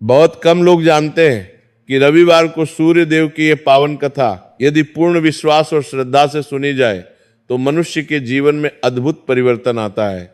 बहुत कम लोग जानते हैं कि रविवार को सूर्य देव की यह पावन कथा यदि पूर्ण विश्वास और श्रद्धा से सुनी जाए तो मनुष्य के जीवन में अद्भुत परिवर्तन आता है।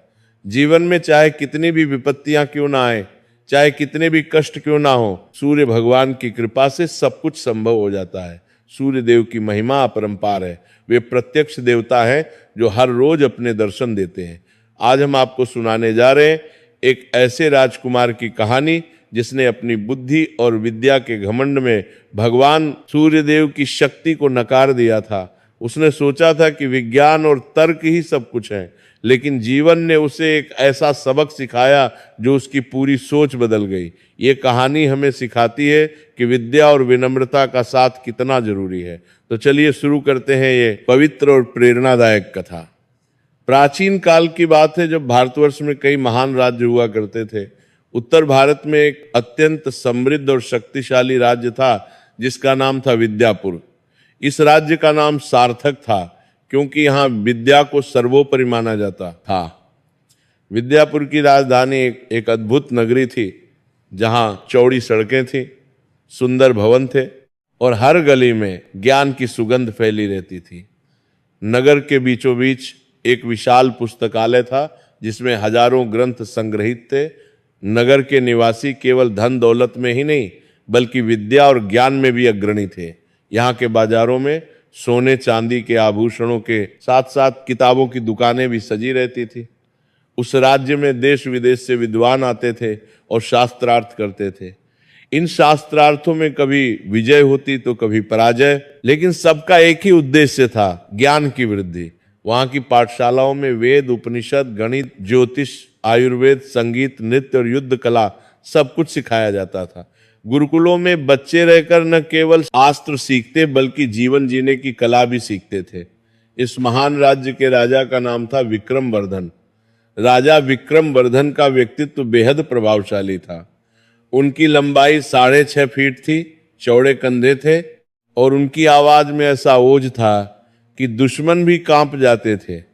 जीवन में चाहे कितनी भी विपत्तियां क्यों ना आए, चाहे कितने भी कष्ट क्यों ना हो, सूर्य भगवान की कृपा से सब कुछ संभव हो जाता है। सूर्य देव की महिमा अपरंपार है। वे प्रत्यक्ष देवता हैं जो हर रोज अपने दर्शन देते हैं। आज हम आपको सुनाने जा रहे हैं एक ऐसे राजकुमार की कहानी जिसने अपनी बुद्धि और विद्या के घमंड में भगवान सूर्यदेव की शक्ति को नकार दिया था। उसने सोचा था कि विज्ञान और तर्क ही सब कुछ है, लेकिन जीवन ने उसे एक ऐसा सबक सिखाया जो उसकी पूरी सोच बदल गई। ये कहानी हमें सिखाती है कि विद्या और विनम्रता का साथ कितना जरूरी है। तो चलिए शुरू करते हैं ये पवित्र और प्रेरणादायक कथा। प्राचीन काल की बात है जब भारतवर्ष में कई महान राज्य हुआ करते थे। उत्तर भारत में एक अत्यंत समृद्ध और शक्तिशाली राज्य था जिसका नाम था विद्यापुर। इस राज्य का नाम सार्थक था क्योंकि यहाँ विद्या को सर्वोपरि माना जाता था। विद्यापुर की राजधानी एक अद्भुत नगरी थी जहाँ चौड़ी सड़कें थीं, सुंदर भवन थे और हर गली में ज्ञान की सुगंध फैली रहती थी। नगर के बीचों बीच एक विशाल पुस्तकालय था जिसमें हजारों ग्रंथ संग्रहित थे। नगर के निवासी केवल धन दौलत में ही नहीं बल्कि विद्या और ज्ञान में भी अग्रणी थे। यहाँ के बाजारों में सोने चांदी के आभूषणों के साथ साथ किताबों की दुकानें भी सजी रहती थी। उस राज्य में देश विदेश से विद्वान आते थे और शास्त्रार्थ करते थे। इन शास्त्रार्थों में कभी विजय होती तो कभी पराजय, लेकिन सबका एक ही उद्देश्य था, ज्ञान की वृद्धि। वहाँ की पाठशालाओं में वेद, उपनिषद, गणित, ज्योतिष, आयुर्वेद, संगीत, नृत्य और युद्ध कला सब कुछ सिखाया जाता था। गुरुकुलों में बच्चे रहकर न केवल शास्त्र सीखते बल्कि जीवन जीने की कला भी सीखते थे। इस महान राज्य के राजा का नाम था विक्रमवर्धन। राजा विक्रमवर्धन का व्यक्तित्व बेहद प्रभावशाली था। उनकी लंबाई 6.5 फीट थी, चौड़े कंधे थे और उनकी आवाज में ऐसा ओज था कि दुश्मन भी कांप जाते थे।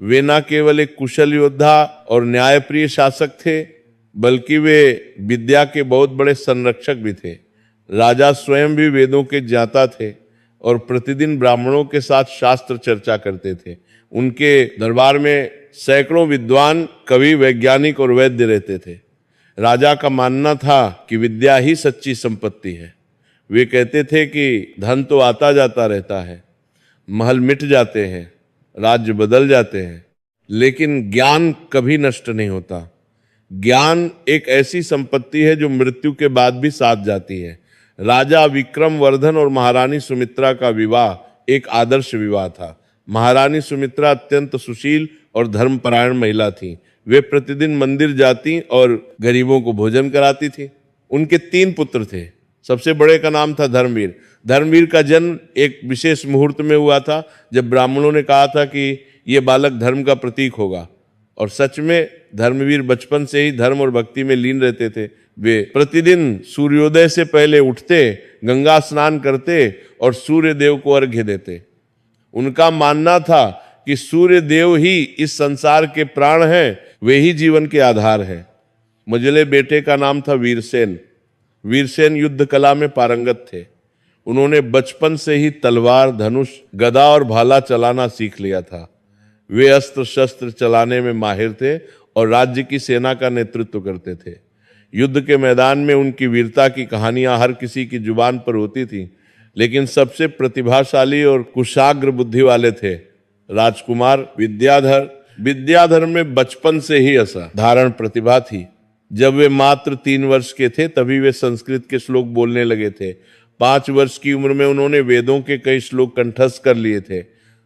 वे न केवल एक कुशल योद्धा और न्यायप्रिय शासक थे बल्कि वे विद्या के बहुत बड़े संरक्षक भी थे। राजा स्वयं भी वेदों के ज्ञाता थे और प्रतिदिन ब्राह्मणों के साथ शास्त्र चर्चा करते थे। उनके दरबार में सैकड़ों विद्वान, कवि, वैज्ञानिक और वैद्य रहते थे। राजा का मानना था कि विद्या ही सच्ची संपत्ति है। वे कहते थे कि धन तो आता जाता रहता है, महल मिट जाते हैं, राज्य बदल जाते हैं, लेकिन ज्ञान कभी नष्ट नहीं होता। ज्ञान एक ऐसी संपत्ति है जो मृत्यु के बाद भी साथ जाती है। राजा विक्रमवर्धन और महारानी सुमित्रा का विवाह एक आदर्श विवाह था। महारानी सुमित्रा अत्यंत सुशील और धर्मपरायण महिला थी। वे प्रतिदिन मंदिर जाती और गरीबों को भोजन कराती थी। उनके 3 पुत्र थे। सबसे बड़े का नाम था धर्मवीर। धर्मवीर का जन्म एक विशेष मुहूर्त में हुआ था जब ब्राह्मणों ने कहा था कि ये बालक धर्म का प्रतीक होगा, और सच में धर्मवीर बचपन से ही धर्म और भक्ति में लीन रहते थे। वे प्रतिदिन सूर्योदय से पहले उठते, गंगा स्नान करते और सूर्य देव को अर्घ्य देते। उनका मानना था कि सूर्य देव ही इस संसार के प्राण हैं, वे ही जीवन के आधार हैं। मझले बेटे का नाम था वीरसेन। वीरसेन युद्ध कला में पारंगत थे। उन्होंने बचपन से ही तलवार, धनुष, गदा और भाला चलाना सीख लिया था। वे अस्त्र शस्त्र चलाने में माहिर थे और राज्य की सेना का नेतृत्व करते थे। युद्ध के मैदान में उनकी वीरता की कहानियां हर किसी की जुबान पर होती थी, लेकिन सबसे प्रतिभाशाली और कुशाग्र बुद्धि वाले थे राजकुमार विद्याधर। विद्याधर में बचपन से ही असाधारण प्रतिभा थी। जब वे मात्र 3 वर्ष के थे तभी वे संस्कृत के श्लोक बोलने लगे थे। 5 वर्ष की उम्र में उन्होंने वेदों के कई श्लोक कंठस्थ कर लिए थे।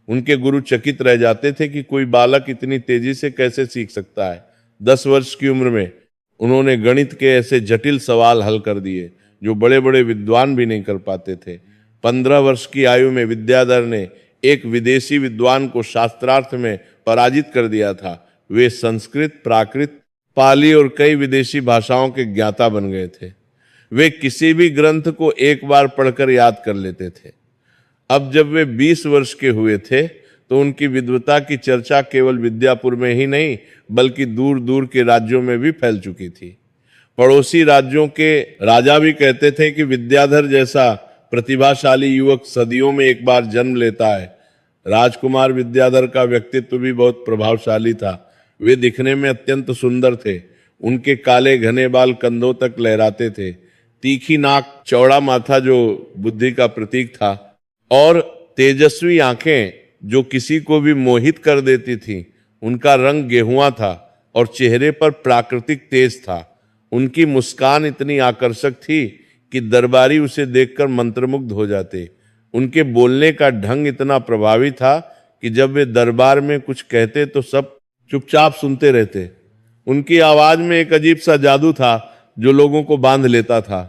उनके गुरु चकित रह जाते थे कि कोई बालक इतनी तेजी से कैसे सीख सकता है। 10 वर्ष की उम्र में उन्होंने गणित के ऐसे जटिल सवाल हल कर दिए जो बड़े बड़े विद्वान भी नहीं कर पाते थे। 15 वर्ष की आयु में विद्याधर ने एक विदेशी विद्वान को शास्त्रार्थ में पराजित कर दिया था। वे संस्कृत, प्राकृत, पाली और कई विदेशी भाषाओं के ज्ञाता बन गए थे। वे किसी भी ग्रंथ को एक बार पढ़कर याद कर लेते थे। अब जब वे 20 वर्ष के हुए थे तो उनकी विद्वता की चर्चा केवल विद्यापुर में ही नहीं बल्कि दूर दूर के राज्यों में भी फैल चुकी थी। पड़ोसी राज्यों के राजा भी कहते थे कि विद्याधर जैसा प्रतिभाशाली युवक सदियों में एक बार जन्म लेता है। राजकुमार विद्याधर का व्यक्तित्व भी बहुत प्रभावशाली था। वे दिखने में अत्यंत सुंदर थे। उनके काले घने बाल कंधों तक लहराते थे, तीखी नाक, चौड़ा माथा जो बुद्धि का प्रतीक था, और तेजस्वी आंखें जो किसी को भी मोहित कर देती थी। उनका रंग गेहुआ था और चेहरे पर प्राकृतिक तेज था। उनकी मुस्कान इतनी आकर्षक थी कि दरबारी उसे देखकर मंत्रमुग्ध हो जाते। उनके बोलने का ढंग इतना प्रभावी था कि जब वे दरबार में कुछ कहते तो सब चुपचाप सुनते रहते। उनकी आवाज में एक अजीब सा जादू था जो लोगों को बांध लेता था।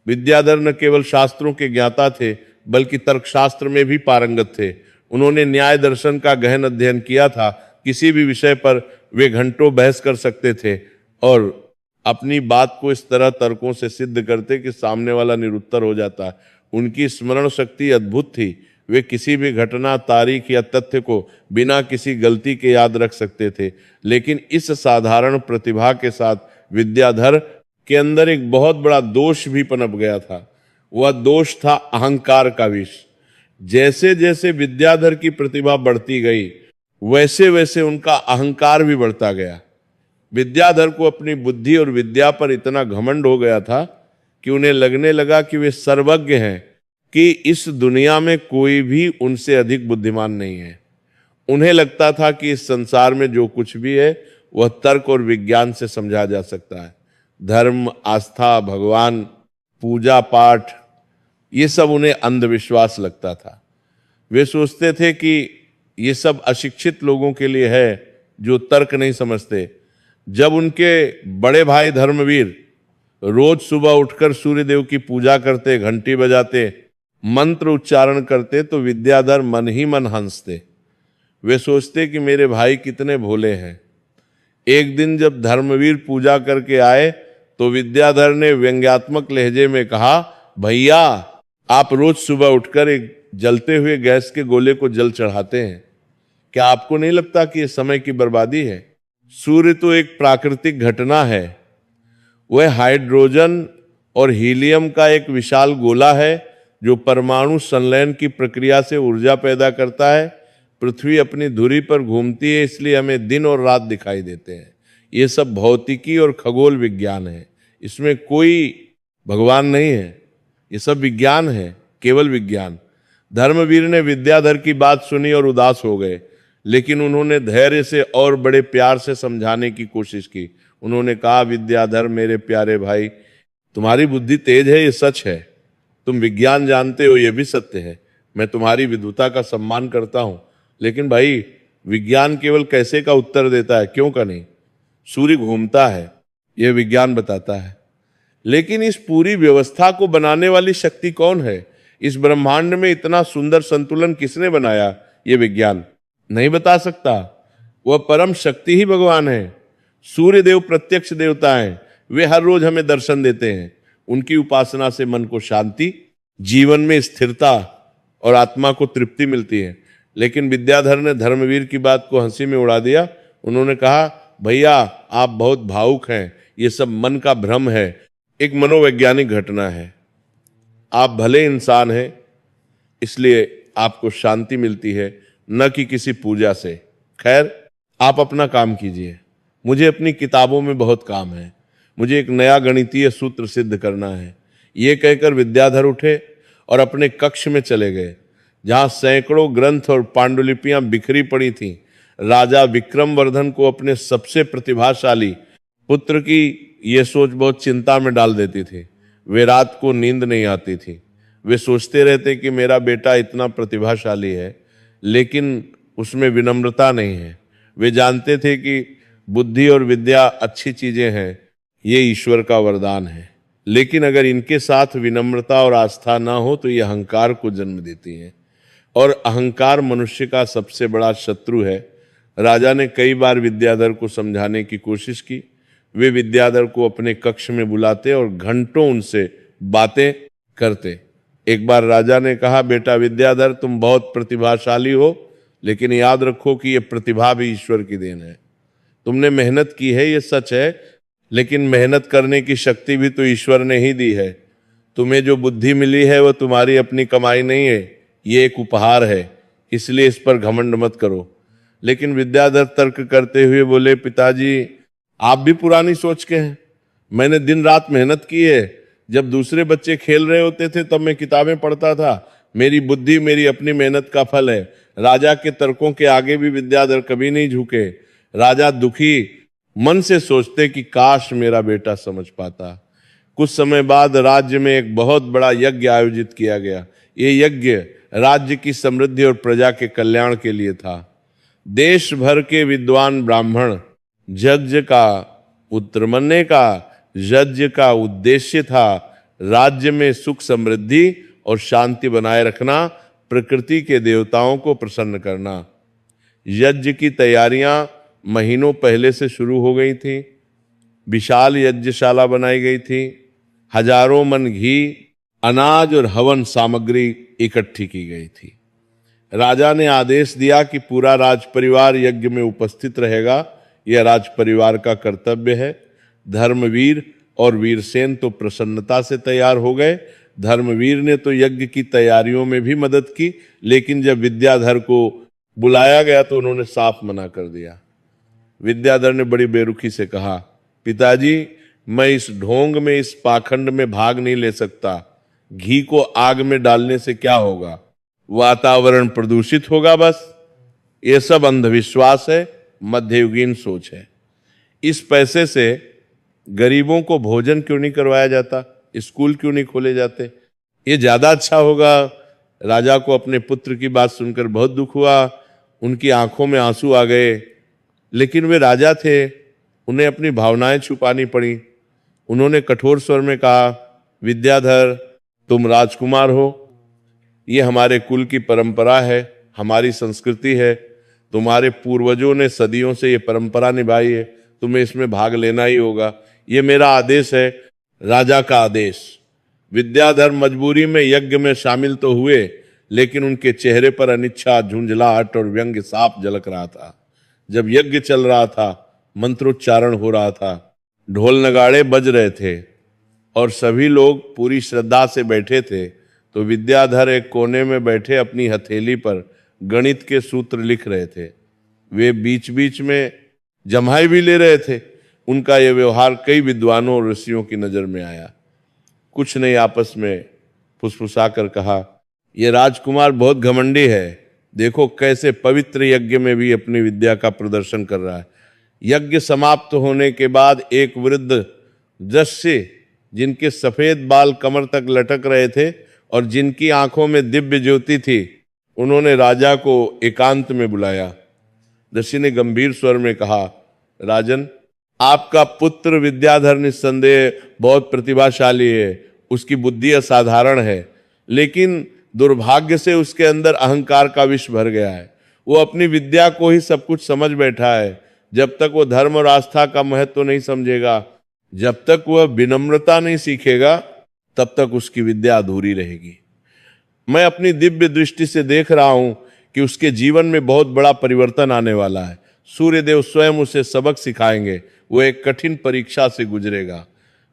विद्याधर न केवल शास्त्रों के ज्ञाता थे बल्कि तर्कशास्त्र में भी पारंगत थे। उन्होंने न्याय दर्शन का गहन अध्ययन किया था। किसी भी विषय पर वे घंटों बहस कर सकते थे और अपनी बात को इस तरह तर्कों से सिद्ध करते कि सामने वाला निरुत्तर हो जाता। उनकी स्मरण शक्ति अद्भुत थी। वे किसी भी घटना, तारीख या तथ्य को बिना किसी गलती के याद रख सकते थे। लेकिन इस साधारण प्रतिभा के साथ विद्याधर के अंदर एक बहुत बड़ा दोष भी पनप गया था। वह दोष था अहंकार का विष। जैसे जैसे विद्याधर की प्रतिभा बढ़ती गई वैसे वैसे उनका अहंकार भी बढ़ता गया। विद्याधर को अपनी बुद्धि और विद्या पर इतना घमंड हो गया था कि उन्हें लगने लगा कि वे सर्वज्ञ हैं, कि इस दुनिया में कोई भी उनसे अधिक बुद्धिमान नहीं है। उन्हें लगता था कि इस संसार में जो कुछ भी है वह तर्क और विज्ञान से समझा जा सकता है। धर्म, आस्था, भगवान, पूजा पाठ, ये सब उन्हें अंधविश्वास लगता था। वे सोचते थे कि ये सब अशिक्षित लोगों के लिए है जो तर्क नहीं समझते। जब उनके बड़े भाई धर्मवीर रोज सुबह उठकर सूर्यदेव की पूजा करते, घंटी बजाते, मंत्र उच्चारण करते, तो विद्याधर मन ही मन हंसते। वे सोचते कि मेरे भाई कितने भोले हैं। एक दिन जब धर्मवीर पूजा करके आए तो विद्याधर ने व्यंग्यात्मक लहजे में कहा, भैया आप रोज सुबह उठकर एक जलते हुए गैस के गोले को जल चढ़ाते हैं, क्या आपको नहीं लगता कि यह समय की बर्बादी है? सूर्य तो एक प्राकृतिक घटना है। वह हाइड्रोजन और हीलियम का एक विशाल गोला है जो परमाणु संलयन की प्रक्रिया से ऊर्जा पैदा करता है। पृथ्वी अपनी धुरी पर घूमती है, इसलिए हमें दिन और रात दिखाई देते हैं। ये सब भौतिकी और खगोल विज्ञान है, इसमें कोई भगवान नहीं है। ये सब विज्ञान है, केवल विज्ञान। धर्मवीर ने विद्याधर की बात सुनी और उदास हो गए, लेकिन उन्होंने धैर्य से और बड़े प्यार से समझाने की कोशिश की। उन्होंने कहा, विद्याधर मेरे प्यारे भाई, तुम्हारी बुद्धि तेज है, ये सच है। तुम विज्ञान जानते हो, ये भी सत्य है। मैं तुम्हारी विद्वता का सम्मान करता हूं, लेकिन भाई विज्ञान केवल कैसे का उत्तर देता है, क्यों का नहीं। सूर्य घूमता है, यह विज्ञान बताता है, लेकिन इस पूरी व्यवस्था को बनाने वाली शक्ति कौन है? इस ब्रह्मांड में इतना सुंदर संतुलन किसने बनाया? यह विज्ञान नहीं बता सकता। वह परम शक्ति ही भगवान है। सूर्य देव प्रत्यक्ष देवता हैं, वे हर रोज हमें दर्शन देते हैं। उनकी उपासना से मन को शांति, जीवन में स्थिरता और आत्मा को तृप्ति मिलती है। लेकिन विद्याधर ने धर्मवीर की बात को हंसी में उड़ा दिया। उन्होंने कहा, भैया आप बहुत भावुक हैं, ये सब मन का भ्रम है, एक मनोवैज्ञानिक घटना है। आप भले इंसान हैं, इसलिए आपको शांति मिलती है, न कि किसी पूजा से। खैर, आप अपना काम कीजिए, मुझे अपनी किताबों में बहुत काम है। मुझे एक नया गणितीय सूत्र सिद्ध करना है। ये कहकर विद्याधर उठे और अपने कक्ष में चले गए, जहां सैकड़ों ग्रंथ और पांडुलिपियां बिखरी पड़ी थीं। राजा विक्रमवर्धन को अपने सबसे प्रतिभाशाली पुत्र की ये सोच बहुत चिंता में डाल देती थी। वे रात को नींद नहीं आती थी। वे सोचते रहते कि मेरा बेटा इतना प्रतिभाशाली है, लेकिन उसमें विनम्रता नहीं है। वे जानते थे कि बुद्धि और विद्या अच्छी चीजें हैं, ये ईश्वर का वरदान है, लेकिन अगर इनके साथ विनम्रता और आस्था ना हो तो ये अहंकार को जन्म देती है, और अहंकार मनुष्य का सबसे बड़ा शत्रु है। राजा ने कई बार विद्याधर को समझाने की कोशिश की। वे विद्याधर को अपने कक्ष में बुलाते और घंटों उनसे बातें करते। एक बार राजा ने कहा, बेटा विद्याधर, तुम बहुत प्रतिभाशाली हो, लेकिन याद रखो कि यह प्रतिभा भी ईश्वर की देन है। तुमने मेहनत की है, ये सच है, लेकिन मेहनत करने की शक्ति भी तो ईश्वर ने ही दी है। तुम्हें जो बुद्धि मिली है वो तुम्हारी अपनी कमाई नहीं है, ये एक उपहार है, इसलिए इस पर घमंड मत करो। लेकिन विद्याधर तर्क करते हुए बोले, पिताजी आप भी पुरानी सोच के हैं। मैंने दिन रात मेहनत की है। जब दूसरे बच्चे खेल रहे होते थे तब मैं किताबें पढ़ता था। मेरी बुद्धि मेरी अपनी मेहनत का फल है। राजा के तर्कों के आगे भी विद्याधर कभी नहीं झुके। राजा दुखी मन से सोचते कि काश मेरा बेटा समझ पाता। कुछ समय बाद राज्य में एक बहुत बड़ा यज्ञ आयोजित किया गया। ये यज्ञ राज्य की समृद्धि और प्रजा के कल्याण के लिए था। देश भर के विद्वान ब्राह्मण यज्ञ का उत्तरमन्य का यज्ञ का उद्देश्य था राज्य में सुख समृद्धि और शांति बनाए रखना, प्रकृति के देवताओं को प्रसन्न करना। यज्ञ की तैयारियां महीनों पहले से शुरू हो गई थी। विशाल यज्ञशाला बनाई गई थी। हजारों मन घी, अनाज और हवन सामग्री इकट्ठी की गई थी। राजा ने आदेश दिया कि पूरा राज परिवार यज्ञ में उपस्थित रहेगा। यह राज परिवार का कर्तव्य है। धर्मवीर और वीरसेन तो प्रसन्नता से तैयार हो गए। धर्मवीर ने तो यज्ञ की तैयारियों में भी मदद की, लेकिन जब विद्याधर को बुलाया गया तो उन्होंने साफ मना कर दिया। विद्याधर ने बड़ी बेरुखी से कहा, पिताजी मैं इस ढोंग में, इस पाखंड में भाग नहीं ले सकता। घी को आग में डालने से क्या होगा? वातावरण प्रदूषित होगा बस। ये सब अंधविश्वास है, मध्ययुगीन सोच है। इस पैसे से गरीबों को भोजन क्यों नहीं करवाया जाता? स्कूल क्यों नहीं खोले जाते? ये ज्यादा अच्छा होगा। राजा को अपने पुत्र की बात सुनकर बहुत दुख हुआ। उनकी आंखों में आंसू आ गए, लेकिन वे राजा थे, उन्हें अपनी भावनाएं छुपानी पड़ी। उन्होंने कठोर स्वर में कहा, विद्याधर तुम राजकुमार हो, ये हमारे कुल की परंपरा है, हमारी संस्कृति है। तुम्हारे पूर्वजों ने सदियों से ये परंपरा निभाई है, तुम्हें इसमें भाग लेना ही होगा। ये मेरा आदेश है, राजा का आदेश। विद्याधर मजबूरी में यज्ञ में शामिल तो हुए, लेकिन उनके चेहरे पर अनिच्छा, झुंझलाहट और व्यंग्य साफ झलक रहा था। जब यज्ञ चल रहा था, मंत्रोच्चारण हो रहा था, ढोल नगाड़े बज रहे थे और सभी लोग पूरी श्रद्धा से बैठे थे, तो विद्याधर एक कोने में बैठे अपनी हथेली पर गणित के सूत्र लिख रहे थे। वे बीच बीच में जम्हाई भी ले रहे थे। उनका यह व्यवहार कई विद्वानों और ऋषियों की नजर में आया। कुछ ने आपस में फुसफुसाकर कहा, यह राजकुमार बहुत घमंडी है। देखो कैसे पवित्र यज्ञ में भी अपनी विद्या का प्रदर्शन कर रहा है। यज्ञ समाप्त होने के बाद एक वृद्ध दृश्य, जिनके सफेद बाल कमर तक लटक रहे थे और जिनकी आंखों में दिव्य ज्योति थी, उन्होंने राजा को एकांत में बुलाया। ऋषि ने गंभीर स्वर में कहा, राजन, आपका पुत्र विद्याधर निस्संदेह बहुत प्रतिभाशाली है, उसकी बुद्धि असाधारण है, लेकिन दुर्भाग्य से उसके अंदर अहंकार का विष भर गया है। वो अपनी विद्या को ही सब कुछ समझ बैठा है। जब तक वो धर्म और आस्था का महत्व नहीं समझेगा, जब तक वह विनम्रता नहीं सीखेगा, तब तक उसकी विद्या अधूरी रहेगी। मैं अपनी दिव्य दृष्टि से देख रहा हूं कि उसके जीवन में बहुत बड़ा परिवर्तन आने वाला है। सूर्यदेव स्वयं उसे सबक सिखाएंगे। वो एक कठिन परीक्षा से गुजरेगा।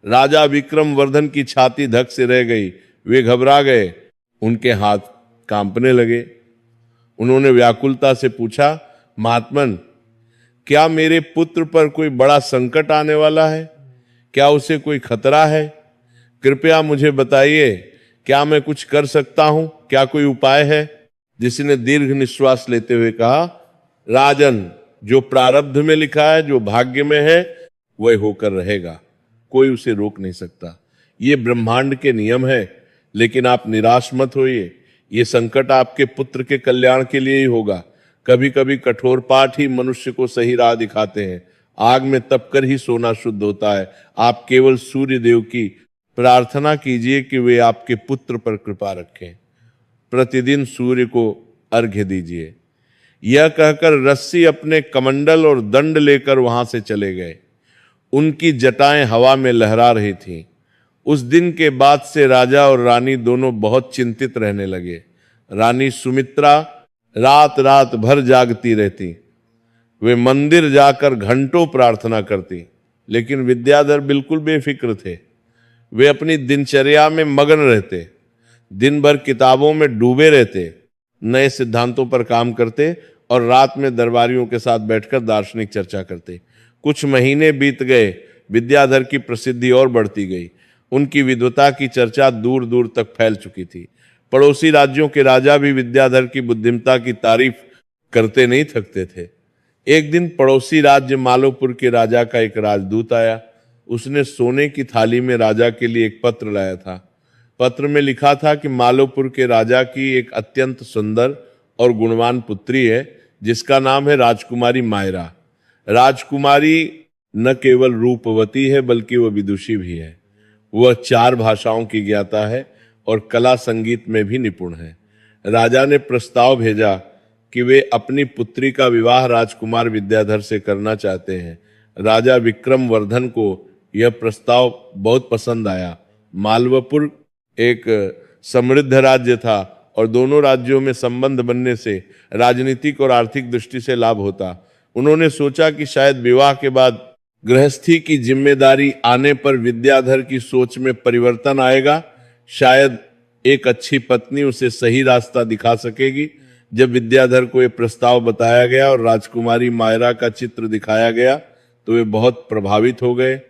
राजा विक्रमवर्धन की छाती धक से रह गई। वे घबरा गए, उनके हाथ कांपने लगे। उन्होंने व्याकुलता से पूछा, महात्मन, क्या मेरे पुत्र पर कोई बड़ा संकट आने वाला है? क्या उसे कोई खतरा है? कृपया मुझे बताइए, क्या मैं कुछ कर सकता हूं? क्या कोई उपाय है? ऋषि ने दीर्घ निश्वास लेते हुए कहा, राजन, जो प्रारब्ध में लिखा है, जो भाग्य में है, वह होकर रहेगा। कोई उसे रोक नहीं सकता। ये ब्रह्मांड के नियम है। लेकिन आप निराश मत होइए। ये संकट आपके पुत्र के कल्याण के लिए ही होगा। कभी कभी कठोर पाठ ही मनुष्य को सही राह दिखाते हैं। आग में तपकर ही सोना शुद्ध होता है। आप केवल सूर्य देव की प्रार्थना कीजिए कि वे आपके पुत्र पर कृपा रखें। प्रतिदिन सूर्य को अर्घ्य दीजिए। यह कहकर रस्सी अपने कमंडल और दंड लेकर वहां से चले गए। उनकी जटाएं हवा में लहरा रही थीं। उस दिन के बाद से राजा और रानी दोनों बहुत चिंतित रहने लगे। रानी सुमित्रा रात रात भर जागती रहती। वे मंदिर जाकर घंटों प्रार्थना करती। लेकिन विद्याधर बिल्कुल बेफिक्र थे। वे अपनी दिनचर्या में मगन रहते, दिन भर किताबों में डूबे रहते, नए सिद्धांतों पर काम करते और रात में दरबारियों के साथ बैठकर दार्शनिक चर्चा करते। कुछ महीने बीत गए, विद्याधर की प्रसिद्धि और बढ़ती गई। उनकी विद्वता की चर्चा दूर दूर तक फैल चुकी थी। पड़ोसी राज्यों के राजा भी विद्याधर की बुद्धिमत्ता की तारीफ करते नहीं थकते थे। एक दिन पड़ोसी राज्य मालोपुर के राजा का एक राजदूत आया। उसने सोने की थाली में राजा के लिए एक पत्र लाया था। पत्र में लिखा था कि मालोपुर के राजा की एक अत्यंत सुंदर और गुणवान पुत्री है, जिसका नाम है राजकुमारी मायरा। राजकुमारी न केवल रूपवती है बल्कि वह विदुषी भी है। वह 4 भाषाओं की ज्ञाता है और कला संगीत में भी निपुण है। राजा ने प्रस्ताव भेजा कि वे अपनी पुत्री का विवाह राजकुमार विद्याधर से करना चाहते हैं। राजा विक्रमवर्धन को यह प्रस्ताव बहुत पसंद आया। मालवपुर एक समृद्ध राज्य था और दोनों राज्यों में संबंध बनने से राजनीतिक और आर्थिक दृष्टि से लाभ होता। उन्होंने सोचा कि शायद विवाह के बाद गृहस्थी की जिम्मेदारी आने पर विद्याधर की सोच में परिवर्तन आएगा। शायद एक अच्छी पत्नी उसे सही रास्ता दिखा सकेगी। जब विद्याधर को यह प्रस्ताव बताया गया और राजकुमारी मायरा का चित्र दिखाया गया तो वे बहुत प्रभावित हो गए।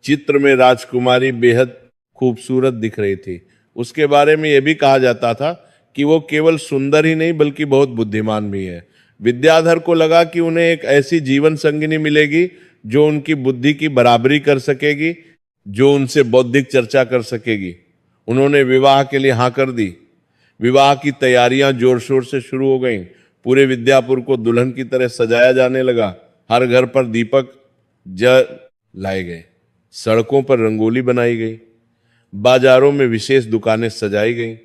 चित्र में राजकुमारी बेहद खूबसूरत दिख रही थी। उसके बारे में यह भी कहा जाता था कि वो केवल सुंदर ही नहीं बल्कि बहुत बुद्धिमान भी है। विद्याधर को लगा कि उन्हें एक ऐसी जीवन संगिनी मिलेगी जो उनकी बुद्धि की बराबरी कर सकेगी, जो उनसे बौद्धिक चर्चा कर सकेगी। उन्होंने विवाह के लिए हाँ कर दी। विवाह की तैयारियां जोर शोर से शुरू हो गईं। पूरे विद्यापुर को दुल्हन की तरह सजाया जाने लगा। हर घर पर दीपक लाए गए, सड़कों पर रंगोली बनाई गई, बाजारों में विशेष दुकानें सजाई गईं,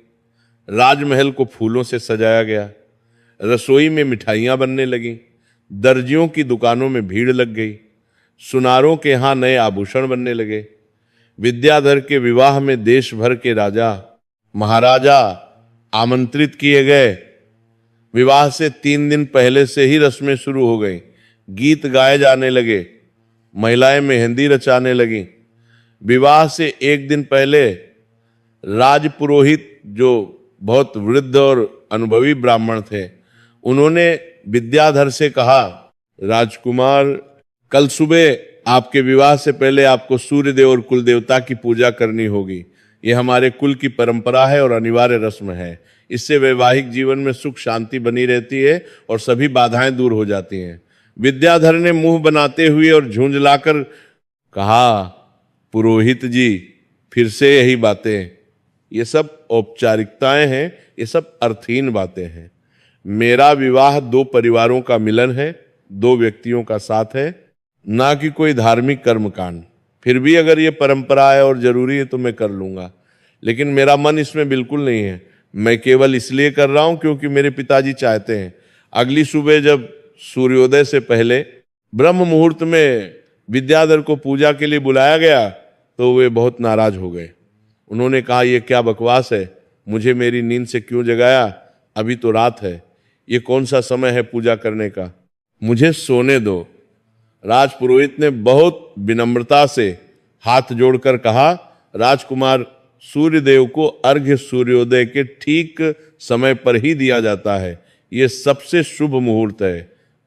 राजमहल को फूलों से सजाया गया, रसोई में मिठाइयां बनने लगीं, दर्जियों की दुकानों में भीड़ लग गई, सुनारों के यहाँ नए आभूषण बनने लगे। विद्याधर के विवाह में देश भर के राजा महाराजा आमंत्रित किए गए। विवाह से 3 दिन पहले से ही रस्में शुरू हो गई। गीत गाए जाने लगे, महिलाएं मेहंदी रचाने लगीं। विवाह से 1 दिन पहले राजपुरोहित, जो बहुत वृद्ध और अनुभवी ब्राह्मण थे, उन्होंने विद्याधर से कहा, राजकुमार, कल सुबह आपके विवाह से पहले आपको सूर्यदेव और कुल देवता की पूजा करनी होगी। यह हमारे कुल की परंपरा है और अनिवार्य रस्म है। इससे वैवाहिक जीवन में सुख शांति बनी रहती है और सभी बाधाएं दूर हो जाती हैं। विद्याधर ने मुंह बनाते हुए और झुंझलाकर कहा, पुरोहित जी, फिर से यही बातें? ये सब औपचारिकताएं हैं, ये सब अर्थहीन बातें हैं। मेरा विवाह 2 परिवारों का मिलन है, 2 व्यक्तियों का साथ है, ना कि कोई धार्मिक कर्मकांड। फिर भी अगर ये परंपरा है और जरूरी है तो मैं कर लूंगा, लेकिन मेरा मन इसमें बिल्कुल नहीं है। मैं केवल इसलिए कर रहा हूं क्योंकि मेरे पिताजी चाहते हैं। अगली सुबह जब सूर्योदय से पहले ब्रह्म मुहूर्त में विद्याधर को पूजा के लिए बुलाया गया तो वे बहुत नाराज हो गए। उन्होंने कहा, यह क्या बकवास है? मुझे मेरी नींद से क्यों जगाया? अभी तो रात है। ये कौन सा समय है पूजा करने का? मुझे सोने दो। राजपुरोहित ने बहुत विनम्रता से हाथ जोड़कर कहा, राजकुमार, सूर्यदेव को अर्घ्य सूर्योदय के ठीक समय पर ही दिया जाता है। यह सबसे शुभ मुहूर्त है।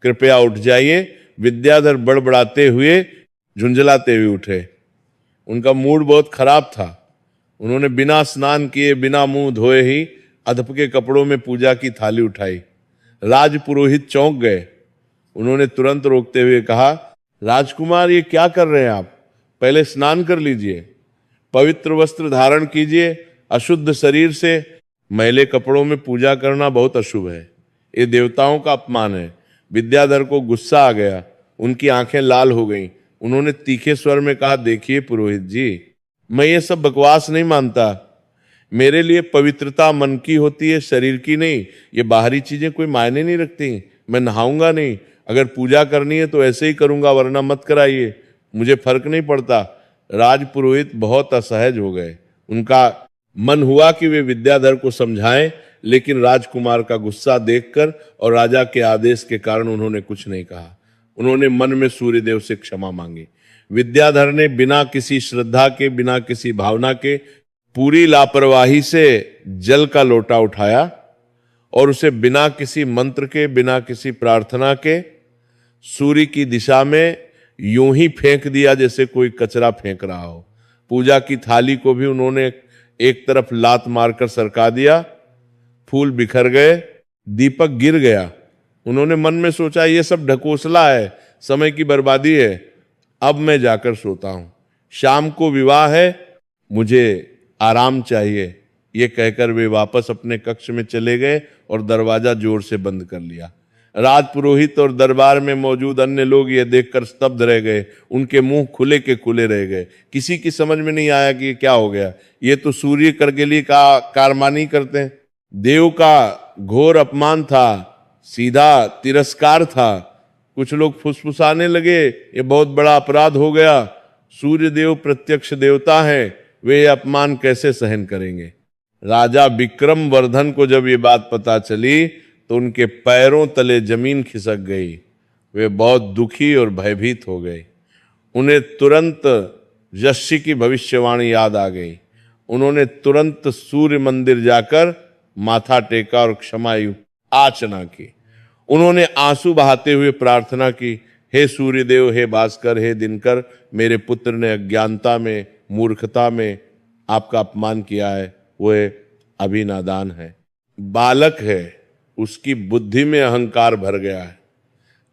कृपया उठ जाइए। विद्याधर बड़बड़ाते हुए, झुंझलाते हुए उठे। उनका मूड बहुत खराब था। उन्होंने बिना स्नान किए, बिना मुंह धोए ही अधपके कपड़ों में पूजा की थाली उठाई। राजपुरोहित चौंक गए। उन्होंने तुरंत रोकते हुए कहा, राजकुमार, ये क्या कर रहे हैं आप? पहले स्नान कर लीजिए, पवित्र वस्त्र धारण कीजिए। अशुद्ध शरीर से मैले कपड़ों में पूजा करना बहुत अशुभ है। ये देवताओं का अपमान है। विद्याधर को गुस्सा आ गया। उनकी आंखें लाल हो गईं। उन्होंने तीखे स्वर में कहा, देखिए पुरोहित जी, मैं ये सब बकवास नहीं मानता। मेरे लिए पवित्रता मन की होती है, शरीर की नहीं। ये बाहरी चीजें कोई मायने नहीं रखती। मैं नहाऊंगा नहीं। अगर पूजा करनी है तो ऐसे ही करूंगा, वरना मत कराइए, मुझे फर्क नहीं पड़ता। राजपुरोहित बहुत असहज हो गए। उनका मन हुआ कि वे विद्याधर को समझाएं, लेकिन राजकुमार का गुस्सा देखकर और राजा के आदेश के कारण उन्होंने कुछ नहीं कहा। उन्होंने मन में सूर्यदेव से क्षमा मांगी। विद्याधर ने बिना किसी श्रद्धा के, बिना किसी भावना के, पूरी लापरवाही से जल का लोटा उठाया और उसे बिना किसी मंत्र के, बिना किसी प्रार्थना के सूर्य की दिशा में यूं ही फेंक दिया जैसे कोई कचरा फेंक रहा हो। पूजा की थाली को भी उन्होंने एक तरफ लात मारकर सरका दिया, फूल बिखर गए, दीपक गिर गया। उन्होंने मन में सोचा ये सब ढकोसला है, समय की बर्बादी है, अब मैं जाकर सोता हूं, शाम को विवाह है, मुझे आराम चाहिए। ये कहकर वे वापस अपने कक्ष में चले गए और दरवाजा जोर से बंद कर लिया। राजपुरोहित और दरबार में मौजूद अन्य लोग ये देखकर स्तब्ध रह गए, उनके मुंह खुले के खुले रह गए। किसी की समझ में नहीं आया कि ये क्या हो गया। ये तो सूर्य कर के लिए का कारमानी करते हैं। देव का घोर अपमान था, सीधा तिरस्कार था। कुछ लोग फुसफुसाने लगे, ये बहुत बड़ा अपराध हो गया, सूर्य देव प्रत्यक्ष देवता हैं, वे ये अपमान कैसे सहन करेंगे। राजा विक्रम वर्धन को जब ये बात पता चली तो उनके पैरों तले जमीन खिसक गई। वे बहुत दुखी और भयभीत हो गए। उन्हें तुरंत यक्षी की भविष्यवाणी याद आ गई। उन्होंने तुरंत सूर्य मंदिर जाकर माथा टेका और क्षमा याचना की। उन्होंने आंसू बहाते हुए प्रार्थना की, हे सूर्यदेव, हे भास्कर, हे दिनकर, मेरे पुत्र ने अज्ञानता में, मूर्खता में आपका अपमान किया है, वह अभी नादान है, बालक है, उसकी बुद्धि में अहंकार भर गया है।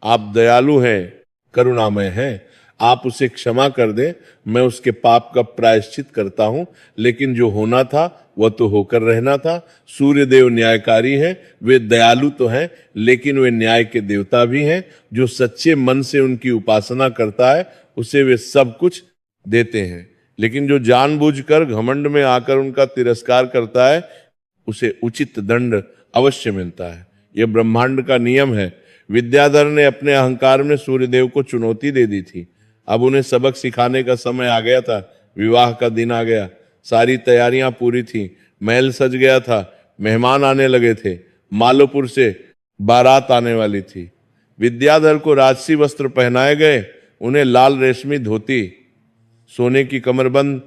आप दयालु हैं, करुणामय हैं, आप उसे क्षमा कर दें, मैं उसके पाप का प्रायश्चित करता हूं। लेकिन जो होना था वह तो होकर रहना था। सूर्यदेव न्यायकारी हैं, वे दयालु तो हैं, लेकिन वे न्याय के देवता भी हैं। जो सच्चे मन से उनकी उपासना करता है उसे वे सब कुछ देते हैं, लेकिन जो जानबूझकर घमंड में आकर उनका तिरस्कार करता है उसे उचित दंड अवश्य मिलता है। यह ब्रह्मांड का नियम है। विद्याधर ने अपने अहंकार में सूर्यदेव को चुनौती दे दी थी। अब उन्हें सबक सिखाने का समय आ गया था। विवाह का दिन आ गया, सारी तैयारियां पूरी थी, महल सज गया था, मेहमान आने लगे थे, मालोपुर से बारात आने वाली थी। विद्याधर को राजसी वस्त्र पहनाए गए, उन्हें लाल रेशमी धोती, सोने की कमरबंद,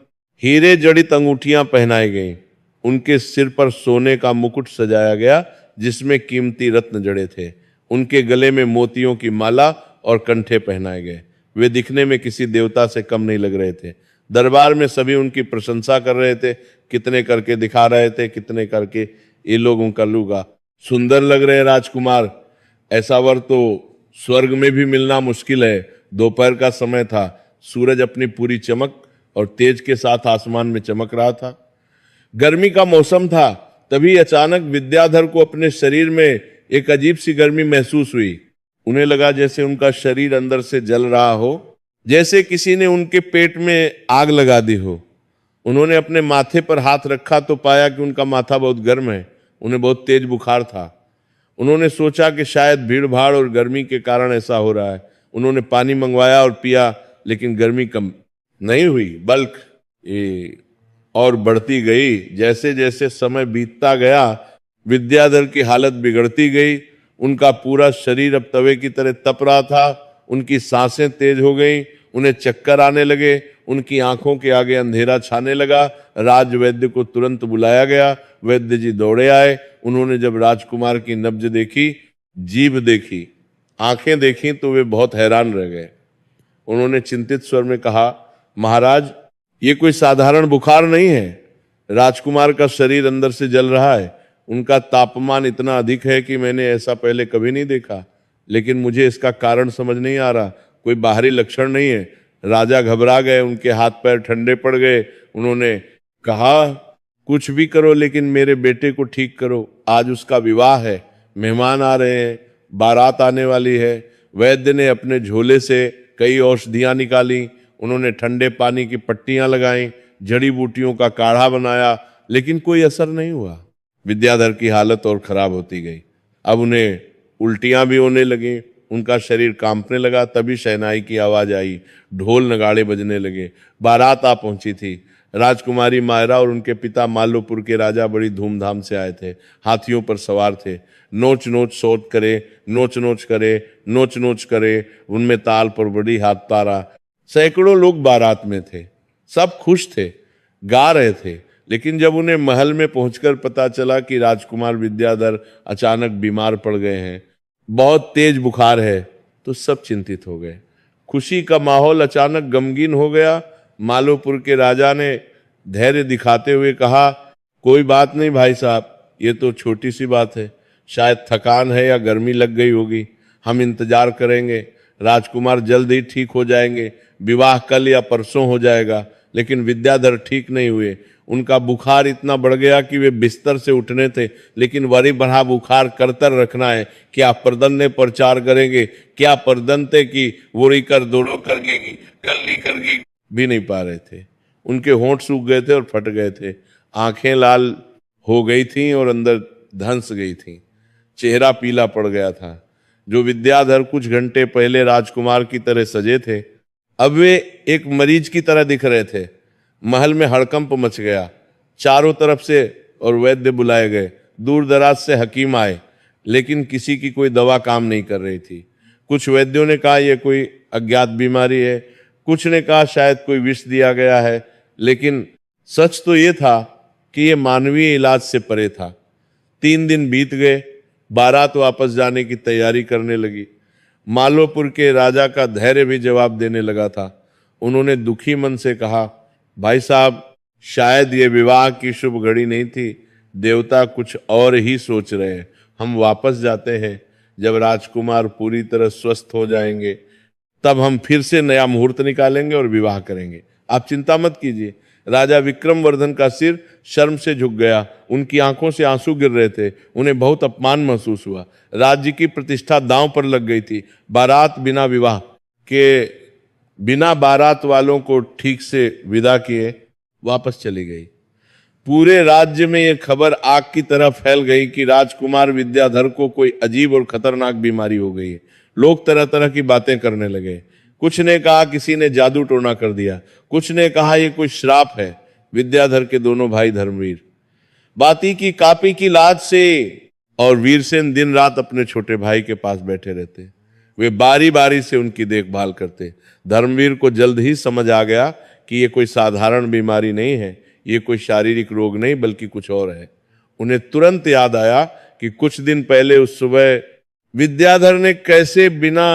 हीरे जड़ित अंगूठियां पहनाई गईं। उनके सिर पर सोने का मुकुट सजाया गया जिसमें कीमती रत्न जड़े थे। उनके गले में मोतियों की माला और कंठे पहनाए गए। वे दिखने में किसी देवता से कम नहीं लग रहे थे। दरबार में सभी उनकी प्रशंसा कर रहे थे, कितने करके दिखा रहे थे, कितने करके ये लोगों का लूगा, सुंदर लग रहे राजकुमार, ऐसा वर तो स्वर्ग में भी मिलना मुश्किल है। दोपहर का समय था, सूरज अपनी पूरी चमक और तेज के साथ आसमान में चमक रहा था। गर्मी का मौसम था, तभी अचानक विद्याधर को अपने शरीर में एक अजीब सी गर्मी महसूस हुई। उन्हें लगा जैसे उनका शरीर अंदर से जल रहा हो, जैसे किसी ने उनके पेट में आग लगा दी हो। उन्होंने अपने माथे पर हाथ रखा तो पाया कि उनका माथा बहुत गर्म है, उन्हें बहुत तेज बुखार था। उन्होंने सोचा कि शायद भीड़ भाड़ और गर्मी के कारण ऐसा हो रहा है। उन्होंने पानी मंगवाया और पिया, लेकिन गर्मी कम नहीं हुई, बल्कि और बढ़ती गई। जैसे जैसे समय बीतता गया विद्याधर की हालत बिगड़ती गई। उनका पूरा शरीर अब तवे की तरह तप रहा था, उनकी सांसें तेज हो गई, उन्हें चक्कर आने लगे, उनकी आंखों के आगे अंधेरा छाने लगा। राजवैद्य को तुरंत बुलाया गया। वैद्य जी दौड़े आए। उन्होंने जब राजकुमार की नब्ज देखी, जीभ देखी, आंखें देखी तो वे बहुत हैरान रह गए। उन्होंने चिंतित स्वर में कहा, महाराज, ये कोई साधारण बुखार नहीं है। राजकुमार का शरीर अंदर से जल रहा है। उनका तापमान इतना अधिक है कि मैंने ऐसा पहले कभी नहीं देखा, लेकिन मुझे इसका कारण समझ नहीं आ रहा। कोई बाहरी लक्षण नहीं है। राजा घबरा गए, उनके हाथ पैर ठंडे पड़ गए। उन्होंने कहा, कुछ भी करो लेकिन मेरे बेटे को ठीक करो। आज उसका विवाह है, मेहमान आ रहे हैं, बारात आने वाली है। वैद्य ने अपने झोले से कई औषधियां निकाली। उन्होंने ठंडे पानी की पट्टियां लगाई, जड़ी बूटियों का काढ़ा बनाया, लेकिन कोई असर नहीं हुआ। विद्याधर की हालत और खराब होती गई। अब उन्हें उल्टियां भी होने लगी, उनका शरीर कांपने लगा। तभी शहनाई की आवाज आई, ढोल नगाड़े बजने लगे। बारात आ पहुंची थी। राजकुमारी मायरा और उनके पिता मालोपुर के राजा बड़ी धूमधाम से आए थे, हाथियों पर सवार थे। नोच नोच सोच करे, नोच नोच करे, नोच नोच करे, उनमें ताल पर बड़ी हाथ तारा। सैकड़ों लोग बारात में थे, सब खुश थे, गा रहे थे। लेकिन जब उन्हें महल में पहुंचकर पता चला कि राजकुमार विद्याधर अचानक बीमार पड़ गए हैं, बहुत तेज बुखार है, तो सब चिंतित हो गए। खुशी का माहौल अचानक गमगीन हो गया। मालोपुर के राजा ने धैर्य दिखाते हुए कहा, कोई बात नहीं भाई साहब, ये तो छोटी सी बात है, शायद थकान है या गर्मी लग गई होगी, हम इंतजार करेंगे, राजकुमार जल्द ही ठीक हो जाएंगे, विवाह कल या परसों हो जाएगा। लेकिन विद्याधर ठीक नहीं हुए। उनका बुखार इतना बढ़ गया कि वे बिस्तर से उठने थे, लेकिन वरी बढ़ा बुखार करतर रखना है। क्या पर्दन ने प्रचार करेंगे, क्या पर्दनते की वोरी कर दोड़ो करगेगी कल्ली करगी भी नहीं पा रहे थे। उनके होंठ सूख गए थे और फट गए थे, आंखें लाल हो गई थीं और अंदर धंस गई थीं, चेहरा पीला पड़ गया था। जो विद्याधर कुछ घंटे पहले राजकुमार की तरह सजे थे, अब वे एक मरीज की तरह दिख रहे थे। महल में हड़कंप मच गया, चारों तरफ से और वैद्य बुलाए गए, दूर दराज से हकीम आए, लेकिन किसी की कोई दवा काम नहीं कर रही थी। कुछ वैद्यों ने कहा यह कोई अज्ञात बीमारी है, कुछ ने कहा शायद कोई विष दिया गया है, लेकिन सच तो ये था कि यह मानवीय इलाज से परे था। 3 दिन बीत गए, बारात वापस जाने की तैयारी करने लगी। मालोपुर के राजा का धैर्य भी जवाब देने लगा था। उन्होंने दुखी मन से कहा, भाई साहब, शायद ये विवाह की शुभ घड़ी नहीं थी, देवता कुछ और ही सोच रहे हैं। हम वापस जाते हैं, जब राजकुमार पूरी तरह स्वस्थ हो जाएंगे तब हम फिर से नया मुहूर्त निकालेंगे और विवाह करेंगे, आप चिंता मत कीजिए। राजा विक्रमवर्धन का सिर शर्म से झुक गया, उनकी आंखों से आंसू गिर रहे थे, उन्हें बहुत अपमान महसूस हुआ। राज्य की प्रतिष्ठा दांव पर लग गई थी। बारात बिना विवाह के, बिना बारात वालों को ठीक से विदा किए वापस चली गई। पूरे राज्य में यह खबर आग की तरह फैल गई कि राजकुमार विद्याधर को कोई अजीब और खतरनाक बीमारी हो गई है। लोग तरह तरह की बातें करने लगे। कुछ ने कहा किसी ने जादू टोना कर दिया, कुछ ने कहा यह कोई श्राप है। विद्याधर के दोनों भाई धर्मवीर बाती की कापी की लाज से और वीरसेन दिन रात अपने छोटे भाई के पास बैठे रहते। वे बारी बारी से उनकी देखभाल करते। धर्मवीर को जल्द ही समझ आ गया कि यह कोई साधारण बीमारी नहीं है, ये कोई शारीरिक रोग नहीं बल्कि कुछ और है। उन्हें तुरंत याद आया कि कुछ दिन पहले उस सुबह विद्याधर ने कैसे बिना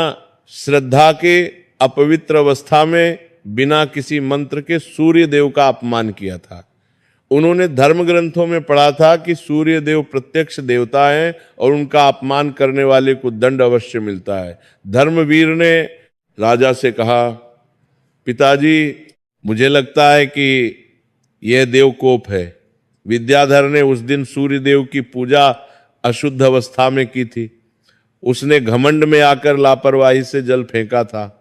श्रद्धा के अपवित्र अवस्था में बिना किसी मंत्र के सूर्य देव का अपमान किया था। उन्होंने धर्म ग्रंथों में पढ़ा था कि सूर्य देव प्रत्यक्ष देवता हैं और उनका अपमान करने वाले को दंड अवश्य मिलता है। धर्मवीर ने राजा से कहा, पिताजी, मुझे लगता है कि यह देवकोप है। विद्याधर ने उस दिन सूर्य देव की पूजा अशुद्ध अवस्था में की थी। उसने घमंड में आकर लापरवाही से जल फेंका था।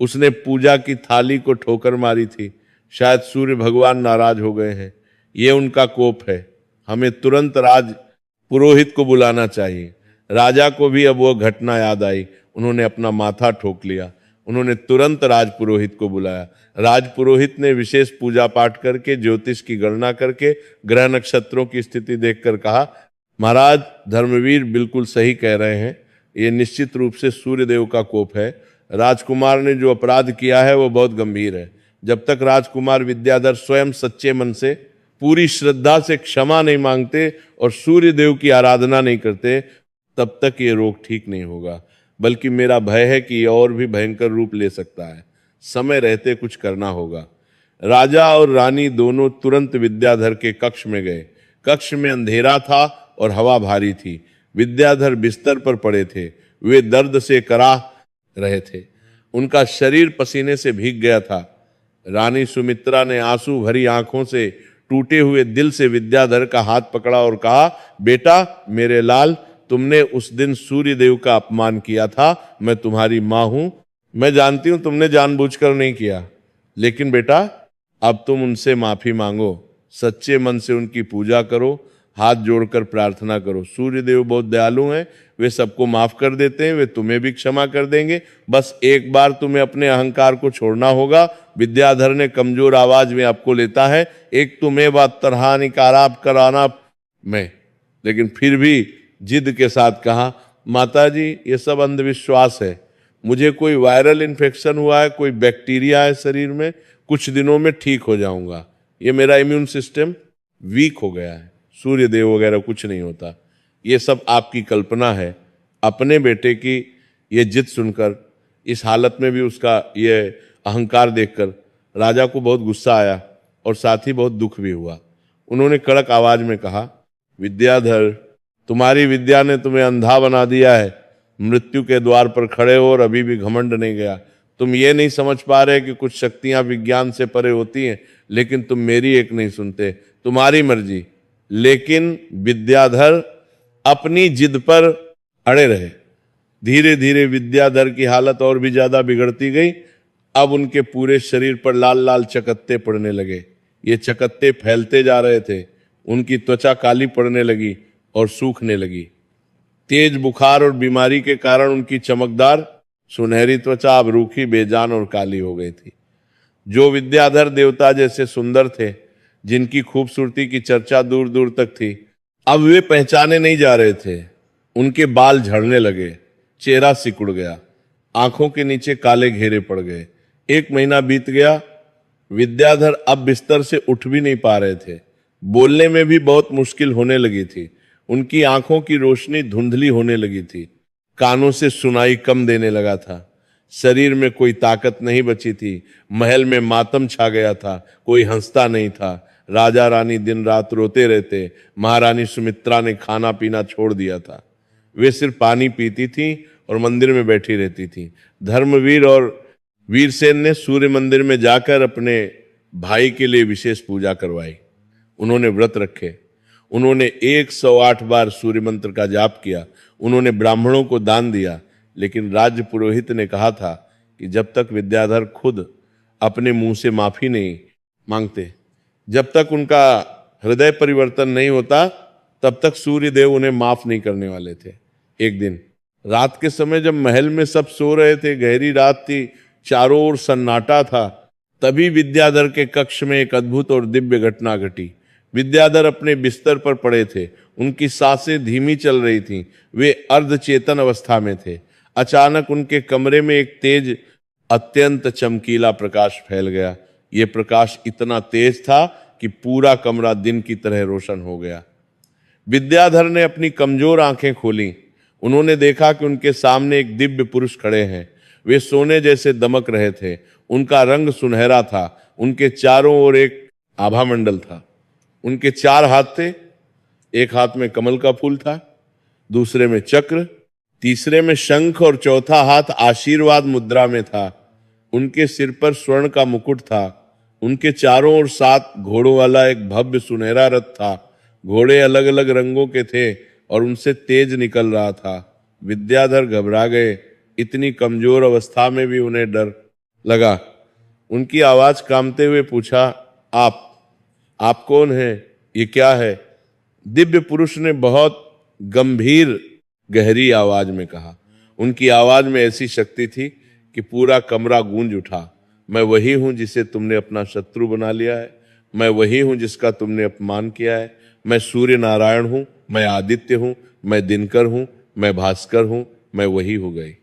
उसने पूजा की थाली को ठोकर मारी थी। शायद सूर्य भगवान नाराज हो गए हैं, ये उनका कोप है। हमें तुरंत राज पुरोहित को बुलाना चाहिए। राजा को भी अब वो घटना याद आई। उन्होंने अपना माथा ठोक लिया। उन्होंने तुरंत राज पुरोहित को बुलाया। राज पुरोहित ने विशेष पूजा पाठ करके, ज्योतिष की गणना करके, ग्रह नक्षत्रों की स्थिति देखकर कहा, महाराज, धर्मवीर बिल्कुल सही कह रहे हैं, ये निश्चित रूप से सूर्यदेव का कोप है। राजकुमार ने जो अपराध किया है वो बहुत गंभीर है। जब तक राजकुमार विद्याधर स्वयं सच्चे मन से, पूरी श्रद्धा से क्षमा नहीं मांगते और सूर्यदेव की आराधना नहीं करते, तब तक ये रोग ठीक नहीं होगा। बल्कि मेरा भय है कि ये और भी भयंकर रूप ले सकता है। समय रहते कुछ करना होगा। राजा और रानी दोनों तुरंत विद्याधर के कक्ष में गए। कक्ष में अंधेरा था और हवा भारी थी। विद्याधर बिस्तर पर पड़े थे। वे दर्द से कराह रहे थे। उनका शरीर पसीने से भीग गया था। रानी सुमित्रा ने आंसू भरी आंखों से, टूटे हुए दिल से विद्याधर का हाथ पकड़ा और कहा, बेटा, मेरे लाल, तुमने उस दिन सूर्यदेव का अपमान किया था। मैं तुम्हारी माँ हूं। मैं जानती हूं तुमने जानबूझकर नहीं किया, लेकिन बेटा, अब तुम उनसे माफी मांगो। सच्चे मन से उनकी पूजा करो, हाथ जोड़कर प्रार्थना करो। सूर्यदेव बहुत दयालु हैं, वे सबको माफ कर देते हैं, वे तुम्हें भी क्षमा कर देंगे। बस एक बार तुम्हें अपने अहंकार को छोड़ना होगा। विद्याधर ने कमजोर आवाज में आपको लेता है, एक तुम्हें बात तरह निकाराब कराना में, लेकिन फिर भी जिद के साथ कहा, माता जी, ये सब अंधविश्वास है। मुझे कोई वायरल इन्फेक्शन हुआ है, कोई बैक्टीरिया है शरीर में, कुछ दिनों में ठीक हो जाऊंगा, ये मेरा इम्यून सिस्टम वीक हो गया है, सूर्य देव वगैरह कुछ नहीं होता। ये सब आपकी कल्पना है। अपने बेटे की ये जिद सुनकर, इस हालत में भी उसका ये अहंकार देखकर राजा को बहुत गुस्सा आया और साथ ही बहुत दुख भी हुआ। उन्होंने कड़क आवाज में कहा, विद्याधर, तुम्हारी विद्या ने तुम्हें अंधा बना दिया है। मृत्यु के द्वार पर खड़े हो और अभी भी घमंड नहीं गया। तुम ये नहीं समझ पा रहे कि कुछ शक्तियां विज्ञान से परे होती हैं, लेकिन तुम मेरी एक नहीं सुनते। तुम्हारी मर्जी। लेकिन विद्याधर अपनी जिद पर अड़े रहे। धीरे धीरे विद्याधर की हालत और भी ज्यादा बिगड़ती गई। अब उनके पूरे शरीर पर लाल लाल चकत्ते पड़ने लगे। ये चकत्ते फैलते जा रहे थे। उनकी त्वचा काली पड़ने लगी और सूखने लगी। तेज बुखार और बीमारी के कारण उनकी चमकदार सुनहरी त्वचा अब रूखी, बेजान और काली हो गई थी। जो विद्याधर देवता जैसे सुंदर थे, जिनकी खूबसूरती की चर्चा दूर दूर तक थी, अब वे पहचाने नहीं जा रहे थे। उनके बाल झड़ने लगे, चेहरा सिकुड़ गया, आंखों के नीचे काले घेरे पड़ गए। 1 महीना बीत गया। विद्याधर अब बिस्तर से उठ भी नहीं पा रहे थे। बोलने में भी बहुत मुश्किल होने लगी थी। उनकी आंखों की रोशनी धुंधली होने लगी थी। कानों से सुनाई कम देने लगा था। शरीर में कोई ताकत नहीं बची थी। महल में मातम छा गया था। कोई हंसता नहीं था। राजा रानी दिन रात रोते रहते। महारानी सुमित्रा ने खाना पीना छोड़ दिया था। वे सिर्फ पानी पीती थी और मंदिर में बैठी रहती थी। धर्मवीर और वीरसेन ने सूर्य मंदिर में जाकर अपने भाई के लिए विशेष पूजा करवाई। उन्होंने व्रत रखे। उन्होंने 108 बार सूर्य मंत्र का जाप किया। उन्होंने ब्राह्मणों को दान दिया। लेकिन राज्य पुरोहित ने कहा था कि जब तक विद्याधर खुद अपने मुंह से माफी नहीं मांगते, जब तक उनका हृदय परिवर्तन नहीं होता, तब तक सूर्य देव उन्हें माफ नहीं करने वाले थे। एक दिन रात के समय जब महल में सब सो रहे थे, गहरी रात थी, चारों ओर सन्नाटा था, तभी विद्याधर के कक्ष में एक अद्भुत और दिव्य घटना घटी। विद्याधर अपने बिस्तर पर पड़े थे। उनकी सांसें धीमी चल रही थीं। वे अर्धचेतन अवस्था में थे। अचानक उनके कमरे में एक तेज, अत्यंत चमकीला प्रकाश फैल गया। यह प्रकाश इतना तेज था कि पूरा कमरा दिन की तरह रोशन हो गया। विद्याधर ने अपनी कमजोर आंखें खोली। उन्होंने देखा कि उनके सामने एक दिव्य पुरुष खड़े हैं। वे सोने जैसे दमक रहे थे। उनका रंग सुनहरा था। उनके चारों ओर एक आभा मंडल था। उनके 4 हाथ थे। एक हाथ में कमल का फूल था, दूसरे में चक्र, तीसरे में शंख और चौथा हाथ आशीर्वाद मुद्रा में था। उनके सिर पर स्वर्ण का मुकुट था। उनके चारों ओर 7 घोड़ों वाला एक भव्य सुनहरा रथ था। घोड़े अलग अलग रंगों के थे और उनसे तेज निकल रहा था। विद्याधर घबरा गए। इतनी कमजोर अवस्था में भी उन्हें डर लगा। उनकी आवाज कांपते हुए पूछा, आप कौन हैं? ये क्या है? दिव्य पुरुष ने बहुत गंभीर गहरी आवाज में कहा। उनकी आवाज में ऐसी शक्ति थी कि पूरा कमरा गूंज उठा। मैं वही हूं जिसे तुमने अपना शत्रु बना लिया है। मैं वही हूं जिसका तुमने अपमान किया है। मैं सूर्य नारायण हूं। मैं आदित्य हूं। मैं दिनकर हूं। मैं भास्कर हूं। मैं वही हो गई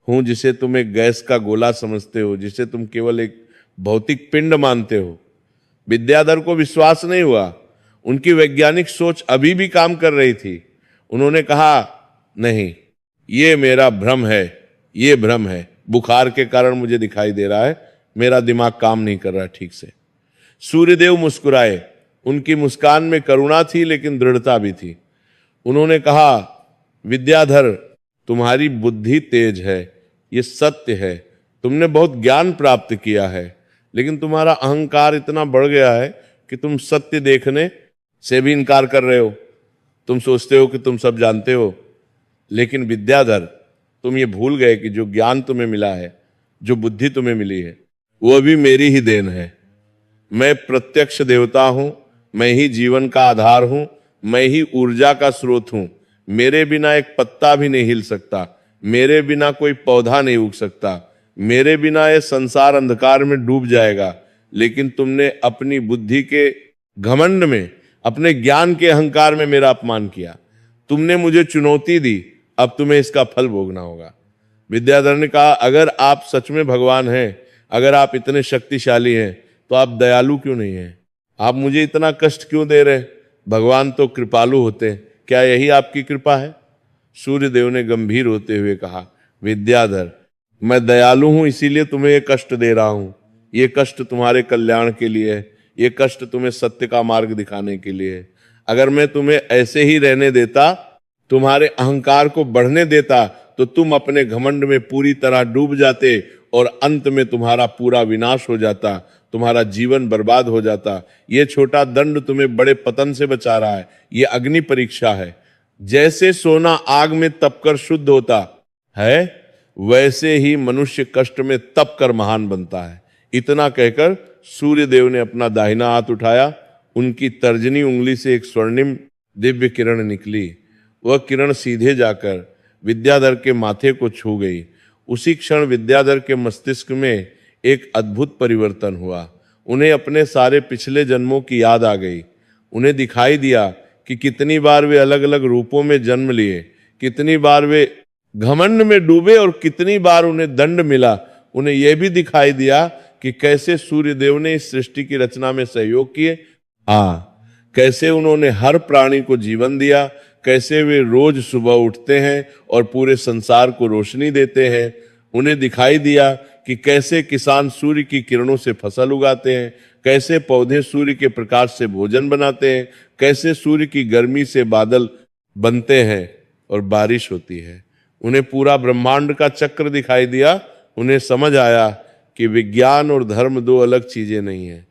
हूं जिसे तुम एक गैस का गोला समझते हो, जिसे तुम केवल एक भौतिक पिंड मानते हो। विद्याधर को विश्वास नहीं हुआ। उनकी वैज्ञानिक सोच अभी भी काम कर रही थी। उन्होंने कहा, नहीं, ये मेरा भ्रम है। ये भ्रम है। बुखार के कारण मुझे दिखाई दे रहा है। मेरा दिमाग काम नहीं कर रहा ठीक से। सूर्यदेव मुस्कुराए। उनकी मुस्कान में करुणा थी लेकिन दृढ़ता भी थी। उन्होंने कहा, विद्याधर, तुम्हारी बुद्धि तेज है, ये सत्य है। तुमने बहुत ज्ञान प्राप्त किया है, लेकिन तुम्हारा अहंकार इतना बढ़ गया है कि तुम सत्य देखने से भी इनकार कर रहे हो। तुम सोचते हो कि तुम सब जानते हो। लेकिन विद्याधर, तुम ये भूल गए कि जो ज्ञान तुम्हें मिला है, जो बुद्धि तुम्हें मिली है, वो भी मेरी ही देन है। मैं प्रत्यक्ष देवता हूं। मैं ही जीवन का आधार हूं। मैं ही ऊर्जा का स्रोत हूं। मेरे बिना एक पत्ता भी नहीं हिल सकता। मेरे बिना कोई पौधा नहीं उग सकता। मेरे बिना यह संसार अंधकार में डूब जाएगा। लेकिन तुमने अपनी बुद्धि के घमंड में, अपने ज्ञान के अहंकार में मेरा अपमान किया। तुमने मुझे चुनौती दी। अब तुम्हें इसका फल भोगना होगा। विद्याधर ने कहा, अगर आप सच में भगवान हैं, अगर आप इतने शक्तिशाली हैं, तो आप दयालु क्यों नहीं हैं? आप मुझे इतना कष्ट क्यों दे रहे? भगवान तो कृपालु होते हैं, क्या यही आपकी कृपा है? सूर्यदेव ने गंभीर होते हुए कहा, विद्याधर, मैं दयालु हूं, इसीलिए तुम्हें ये कष्ट दे रहा हूं। ये कष्ट तुम्हारे कल्याण के लिए है, ये कष्ट तुम्हें सत्य का मार्ग दिखाने के लिए है। अगर मैं तुम्हें ऐसे ही रहने देता, तुम्हारे अहंकार को बढ़ने देता, तो तुम अपने घमंड में पूरी तरह डूब जाते और अंत में तुम्हारा पूरा विनाश हो जाता, तुम्हारा जीवन बर्बाद हो जाता। ये छोटा दंड तुम्हें बड़े पतन से बचा रहा है। ये अग्नि परीक्षा है। जैसे सोना आग में तपकर शुद्ध होता है, वैसे ही मनुष्य कष्ट में तप कर महान बनता है। इतना कहकर सूर्यदेव ने अपना दाहिना हाथ उठाया। उनकी तर्जनी उंगली से एक स्वर्णिम दिव्य किरण निकली। वह किरण सीधे जाकर विद्याधर के माथे को छू गई। उसी क्षण विद्याधर के मस्तिष्क में एक अद्भुत परिवर्तन हुआ। उन्हें अपने सारे पिछले जन्मों की याद आ गई। उन्हें दिखाई दिया कि कितनी बार वे अलग अलग रूपों में जन्म लिए, कितनी बार वे घमंड में डूबे और कितनी बार उन्हें दंड मिला। उन्हें यह भी दिखाई दिया कि कैसे सूर्यदेव ने इस सृष्टि की रचना में सहयोग किए, कैसे उन्होंने हर प्राणी को जीवन दिया, कैसे वे रोज सुबह उठते हैं और पूरे संसार को रोशनी देते हैं। उन्हें दिखाई दिया कि कैसे किसान सूर्य की किरणों से फसल उगाते हैं, कैसे पौधे सूर्य के प्रकाश से भोजन बनाते हैं, कैसे सूर्य की गर्मी से बादल बनते हैं और बारिश होती है। उन्हें पूरा ब्रह्मांड का चक्र दिखाई दिया। उन्हें समझ आया कि विज्ञान और धर्म दो अलग चीजें नहीं है।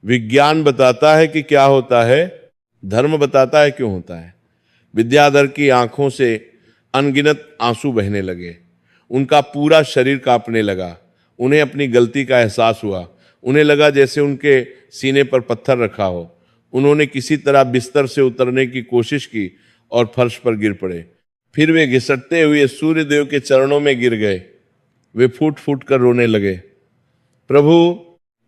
विज्ञान बताता है कि क्या होता है, धर्म बताता है क्यों होता है। विद्याधर की आंखों से अनगिनत आंसू बहने लगे। उनका पूरा शरीर कांपने लगा। उन्हें अपनी गलती का एहसास हुआ। उन्हें लगा जैसे उनके सीने पर पत्थर रखा हो। उन्होंने किसी तरह बिस्तर से उतरने की कोशिश की और फर्श पर गिर पड़े। फिर वे घिसटते हुए सूर्यदेव के चरणों में गिर गए। वे फूट फूट कर रोने लगे, प्रभु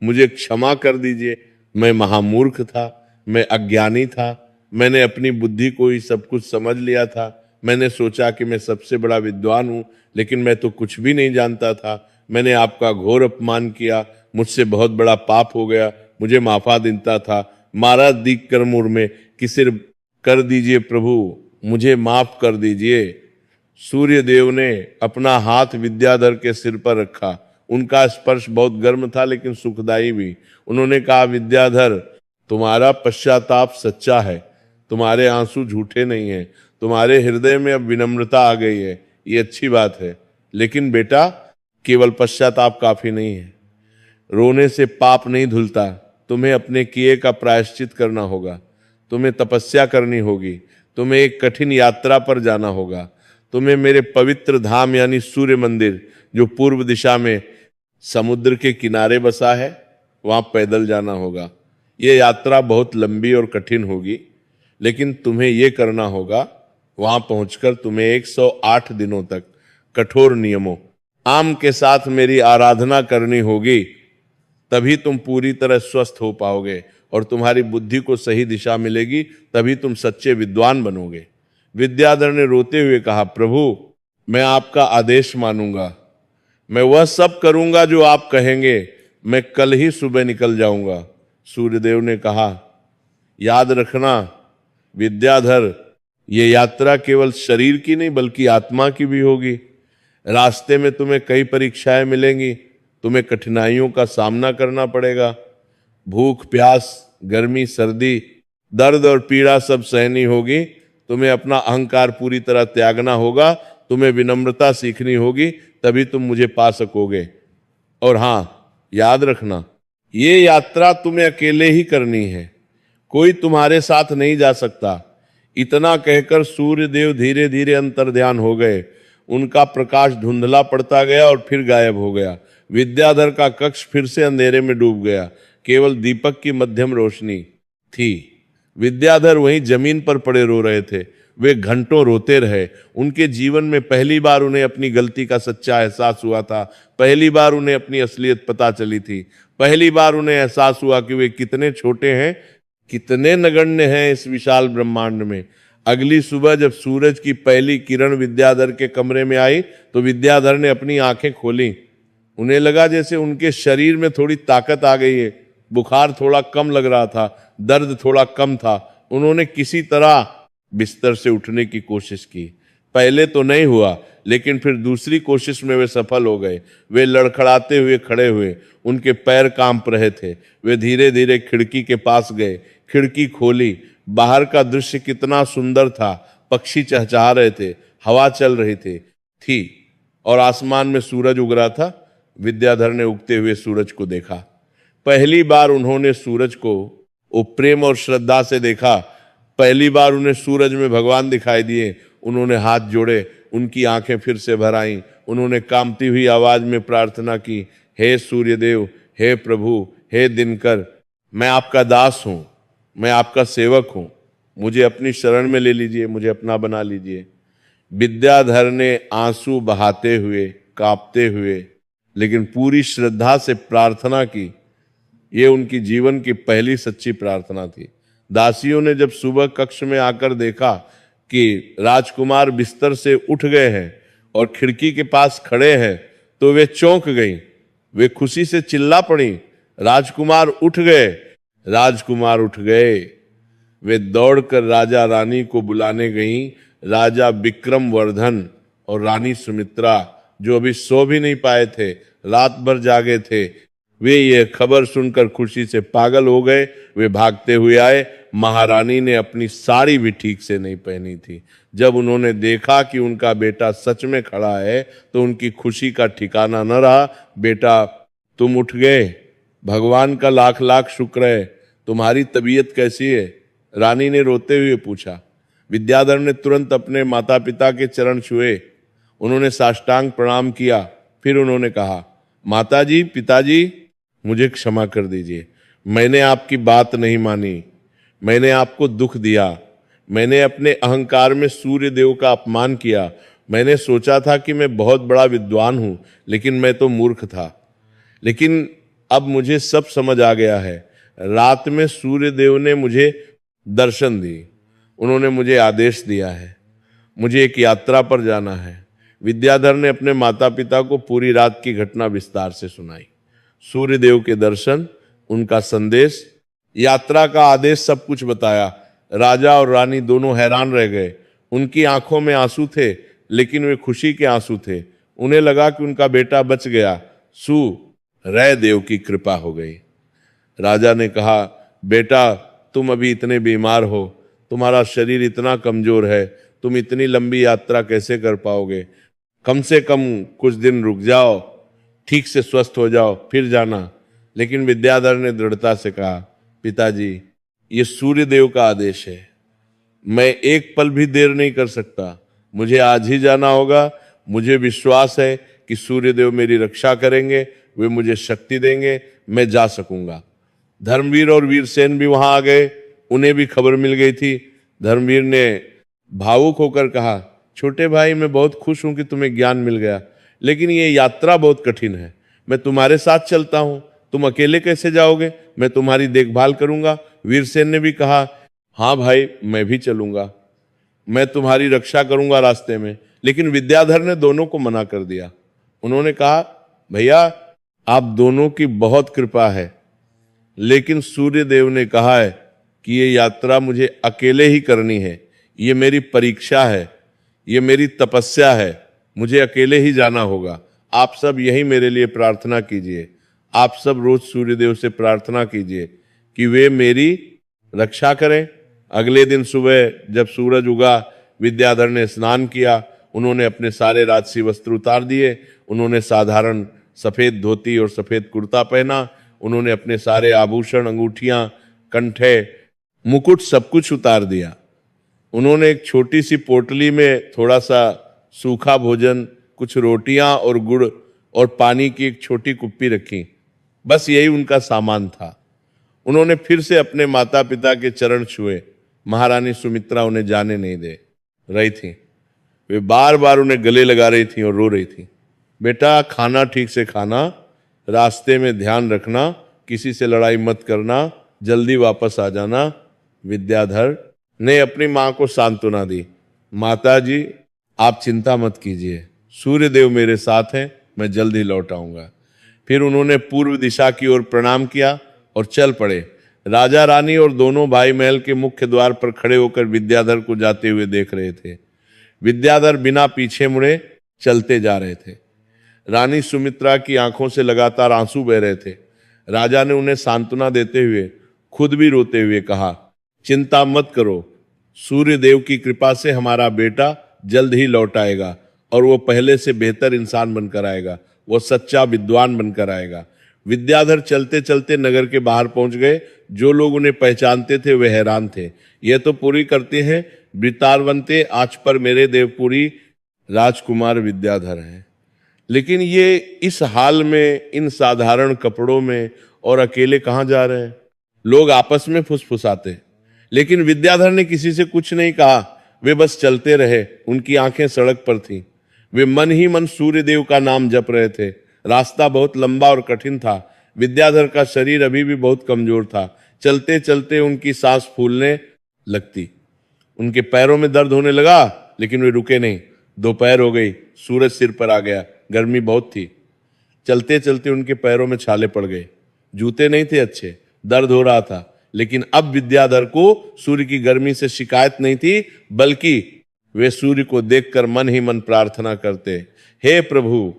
मुझे क्षमा कर दीजिए, मैं महामूर्ख था, मैं अज्ञानी था, मैंने अपनी बुद्धि को ही सब कुछ समझ लिया था। मैंने सोचा कि मैं सबसे बड़ा विद्वान हूं, लेकिन मैं तो कुछ भी नहीं जानता था। मैंने आपका घोर अपमान किया, मुझसे बहुत बड़ा पाप हो गया, मुझे माफा देता था। मारा दीक कर मुर में किसिर कर दीजिए प्रभु, मुझे माफ कर दीजिए। सूर्यदेव ने अपना हाथ विद्याधर के सिर पर रखा। उनका स्पर्श बहुत गर्म था लेकिन सुखदायी भी। उन्होंने कहा, विद्याधर तुम्हारा पश्चाताप सच्चा है, तुम्हारे आंसू झूठे नहीं हैं, तुम्हारे हृदय में अब विनम्रता आ गई है, ये अच्छी बात है। लेकिन बेटा, केवल पश्चाताप काफी नहीं है, रोने से पाप नहीं धुलता। तुम्हें अपने किए का प्रायश्चित करना होगा, तुम्हें तपस्या करनी होगी, तुम्हें एक कठिन यात्रा पर जाना होगा। तुम्हें मेरे पवित्र धाम यानी सूर्य मंदिर, जो पूर्व दिशा में समुद्र के किनारे बसा है, वहां पैदल जाना होगा। ये यात्रा बहुत लंबी और कठिन होगी, लेकिन तुम्हें यह करना होगा, वहां पहुंचकर तुम्हें 108 दिनों तक कठोर नियमों आम के साथ मेरी आराधना करनी होगी। तभी तुम पूरी तरह स्वस्थ हो पाओगे और तुम्हारी बुद्धि को सही दिशा मिलेगी, तभी तुम सच्चे विद्वान बनोगे। विद्याधर ने रोते हुए कहा, प्रभु मैं आपका आदेश मानूंगा, मैं वह सब करूंगा जो आप कहेंगे, मैं कल ही सुबह निकल जाऊंगा। सूर्यदेव ने कहा, याद रखना विद्याधर, ये यात्रा केवल शरीर की नहीं बल्कि आत्मा की भी होगी। रास्ते में तुम्हें कई परीक्षाएं मिलेंगी, तुम्हें कठिनाइयों का सामना करना पड़ेगा। भूख प्यास, गर्मी सर्दी, दर्द और पीड़ा सब सहनी होगी। तुम्हें अपना अहंकार पूरी तरह त्यागना होगा, तुम्हें विनम्रता सीखनी होगी, तभी तुम मुझे पा सकोगे। और हां, याद रखना, ये यात्रा तुम्हें अकेले ही करनी है, कोई तुम्हारे साथ नहीं जा सकता। इतना कहकर सूर्यदेव धीरे धीरे अंतर्ध्यान हो गए। उनका प्रकाश धुंधला पड़ता गया और फिर गायब हो गया। विद्याधर का कक्ष फिर से अंधेरे में डूब गया, केवल दीपक की मध्यम रोशनी थी। विद्याधर वहीं जमीन पर पड़े रो रहे थे। वे घंटों रोते रहे। उनके जीवन में पहली बार उन्हें अपनी गलती का सच्चा एहसास हुआ था। पहली बार उन्हें अपनी असलियत पता चली थी। पहली बार उन्हें एहसास हुआ कि वे कितने छोटे हैं, कितने नगण्य हैं इस विशाल ब्रह्मांड में। अगली सुबह जब सूरज की पहली किरण विद्याधर के कमरे में आई तो विद्याधर ने अपनी आंखें खोली। उन्हें लगा जैसे उनके शरीर में थोड़ी ताकत आ गई है, बुखार थोड़ा कम लग रहा था, दर्द थोड़ा कम था। उन्होंने किसी तरह बिस्तर से उठने की कोशिश की। पहले तो नहीं हुआ, लेकिन फिर दूसरी कोशिश में वे सफल हो गए। वे लड़खड़ाते हुए खड़े हुए, उनके पैर कांप रहे थे। वे धीरे धीरे खिड़की के पास गए, खिड़की खोली। बाहर का दृश्य कितना सुंदर था। पक्षी चहचहा रहे थे, हवा चल रही थी और आसमान में सूरज उग रहा था। विद्याधर ने उगते हुए सूरज को देखा। पहली बार उन्होंने सूरज को वो प्रेम और श्रद्धा से देखा। पहली बार उन्हें सूरज में भगवान दिखाई दिए। उन्होंने हाथ जोड़े, उनकी आंखें फिर से भर आईं। उन्होंने कांपती हुई आवाज में प्रार्थना की, हे सूर्यदेव, हे प्रभु, हे दिनकर, मैं आपका दास हूं, मैं आपका सेवक हूं, मुझे अपनी शरण में ले लीजिए, मुझे अपना बना लीजिए। विद्याधर ने आंसू बहाते हुए, कांपते हुए, लेकिन पूरी श्रद्धा से प्रार्थना की। ये उनकी जीवन की पहली सच्ची प्रार्थना थी। दासियों ने जब सुबह कक्ष में आकर देखा कि राजकुमार बिस्तर से उठ गए हैं और खिड़की के पास खड़े हैं तो वे चौंक गईं। वे खुशी से चिल्ला पड़ी, राजकुमार उठ गए, राजकुमार उठ गए। वे दौड़कर राजा रानी को बुलाने गईं। राजा विक्रमवर्धन और रानी सुमित्रा, जो अभी सो भी नहीं पाए थे, रात भर जागे थे, वे ये खबर सुनकर खुशी से पागल हो गए। वे भागते हुए आए। महारानी ने अपनी साड़ी भी ठीक से नहीं पहनी थी। जब उन्होंने देखा कि उनका बेटा सच में खड़ा है तो उनकी खुशी का ठिकाना न रहा। बेटा, तुम उठ गए, भगवान का लाख लाख शुक्र है। तुम्हारी तबीयत कैसी है? रानी ने रोते हुए पूछा। विद्याधर ने तुरंत अपने माता पिता के चरण छुए। उन्होंने साष्टांग प्रणाम किया। फिर उन्होंने कहा, माताजी, पिताजी, मुझे क्षमा कर दीजिए। मैंने आपकी बात नहीं मानी, मैंने आपको दुख दिया, मैंने अपने अहंकार में सूर्य देव का अपमान किया। मैंने सोचा था कि मैं बहुत बड़ा विद्वान हूं, लेकिन मैं तो मूर्ख था। लेकिन अब मुझे सब समझ आ गया है। रात में सूर्य देव ने मुझे दर्शन दी। उन्होंने मुझे आदेश दिया है, मुझे एक यात्रा पर जाना है। विद्याधर ने अपने माता पिता को पूरी रात की घटना विस्तार से सुनाई। सूर्यदेव के दर्शन, उनका संदेश, यात्रा का आदेश, सब कुछ बताया। राजा और रानी दोनों हैरान रह गए। उनकी आंखों में आंसू थे, लेकिन वे खुशी के आंसू थे। उन्हें लगा कि उनका बेटा बच गया। सूर्य देव की कृपा हो गई। राजा ने कहा, बेटा, तुम अभी इतने बीमार हो, तुम्हारा शरीर इतना कमजोर है, तुम इतनी लंबी यात्रा कैसे कर पाओगे? कम से कम कुछ दिन रुक जाओ, ठीक से स्वस्थ हो जाओ, फिर जाना। लेकिन विद्याधर ने दृढ़ता से कहा, पिताजी, ये सूर्य देव का आदेश है, मैं एक पल भी देर नहीं कर सकता, मुझे आज ही जाना होगा। मुझे विश्वास है कि सूर्य देव मेरी रक्षा करेंगे, वे मुझे शक्ति देंगे, मैं जा सकूंगा। धर्मवीर और वीरसेन भी वहां आ गए। उन्हें भी खबर मिल गई थी। धर्मवीर ने भावुक होकर कहा, छोटे भाई, मैं बहुत खुश हूं कि तुम्हें ज्ञान मिल गया, लेकिन ये यात्रा बहुत कठिन है। मैं तुम्हारे साथ चलता हूं, तुम अकेले कैसे जाओगे? मैं तुम्हारी देखभाल करूंगा। वीरसेन ने भी कहा, हाँ भाई, मैं भी चलूंगा, मैं तुम्हारी रक्षा करूंगा रास्ते में। लेकिन विद्याधर ने दोनों को मना कर दिया। उन्होंने कहा, भैया, आप दोनों की बहुत कृपा है, लेकिन सूर्य देव ने कहा है कि ये यात्रा मुझे अकेले ही करनी है। ये मेरी परीक्षा है, ये मेरी तपस्या है, मुझे अकेले ही जाना होगा। आप सब यही मेरे लिए प्रार्थना कीजिए। आप सब रोज सूर्यदेव से प्रार्थना कीजिए कि वे मेरी रक्षा करें। अगले दिन सुबह जब सूरज उगा, विद्याधर ने स्नान किया। उन्होंने अपने सारे राजसी वस्त्र उतार दिए। उन्होंने साधारण सफेद धोती और सफेद कुर्ता पहना। उन्होंने अपने सारे आभूषण, अंगूठियां, कंठे, मुकुट, सब कुछ उतार दिया। उन्होंने एक छोटी सी पोटली में थोड़ा सा सूखा भोजन, कुछ रोटियां और गुड़ और पानी की एक छोटी कुप्पी रखी। बस यही उनका सामान था। उन्होंने फिर से अपने माता पिता के चरण छुए। महारानी सुमित्रा उन्हें जाने नहीं दे रही थी। वे बार बार उन्हें गले लगा रही थी और रो रही थी। बेटा, खाना ठीक से खाना, रास्ते में ध्यान रखना, किसी से लड़ाई मत करना, जल्दी वापस आ जाना। विद्याधर ने अपनी मां को सांत्वना दी, माता जी आप चिंता मत कीजिए, सूर्य देव मेरे साथ हैं, मैं जल्द ही लौट आऊंगा। फिर उन्होंने पूर्व दिशा की ओर प्रणाम किया और चल पड़े। राजा रानी और दोनों भाई महल के मुख्य द्वार पर खड़े होकर विद्याधर को जाते हुए देख रहे थे। विद्याधर बिना पीछे मुड़े चलते जा रहे थे। रानी सुमित्रा की आंखों से लगातार आंसू बह रहे थे। राजा ने उन्हें सांत्वना देते हुए खुद भी रोते हुए कहा, चिंता मत करो, सूर्य देव की कृपा से हमारा बेटा जल्द ही लौट आएगा और वो पहले से बेहतर इंसान बनकर आएगा, वो सच्चा विद्वान बनकर आएगा। विद्याधर चलते चलते नगर के बाहर पहुंच गए। जो लोग उन्हें पहचानते थे वे हैरान थे। ये तो पूरी करते हैं वृतारवंते आज पर मेरे देवपुरी राजकुमार विद्याधर हैं। लेकिन ये इस हाल में, इन साधारण कपड़ों में और अकेले कहाँ जा रहे हैं? लोग आपस में फुसफुसाते, लेकिन विद्याधर ने किसी से कुछ नहीं कहा। वे बस चलते रहे। उनकी आंखें सड़क पर थीं। वे मन ही मन सूर्य देव का नाम जप रहे थे। रास्ता बहुत लंबा और कठिन था। विद्याधर का शरीर अभी भी बहुत कमजोर था। चलते चलते उनकी सांस फूलने लगती, उनके पैरों में दर्द होने लगा, लेकिन वे रुके नहीं। दोपहर हो गई, सूरज सिर पर आ गया, गर्मी बहुत थी। चलते चलते उनके पैरों में छाले पड़ गए। जूते नहीं थे अच्छे, दर्द हो रहा था। लेकिन अब विद्याधर को सूर्य की गर्मी से शिकायत नहीं थी, बल्कि वे सूर्य को देखकर मन ही मन प्रार्थना करते, हे प्रभु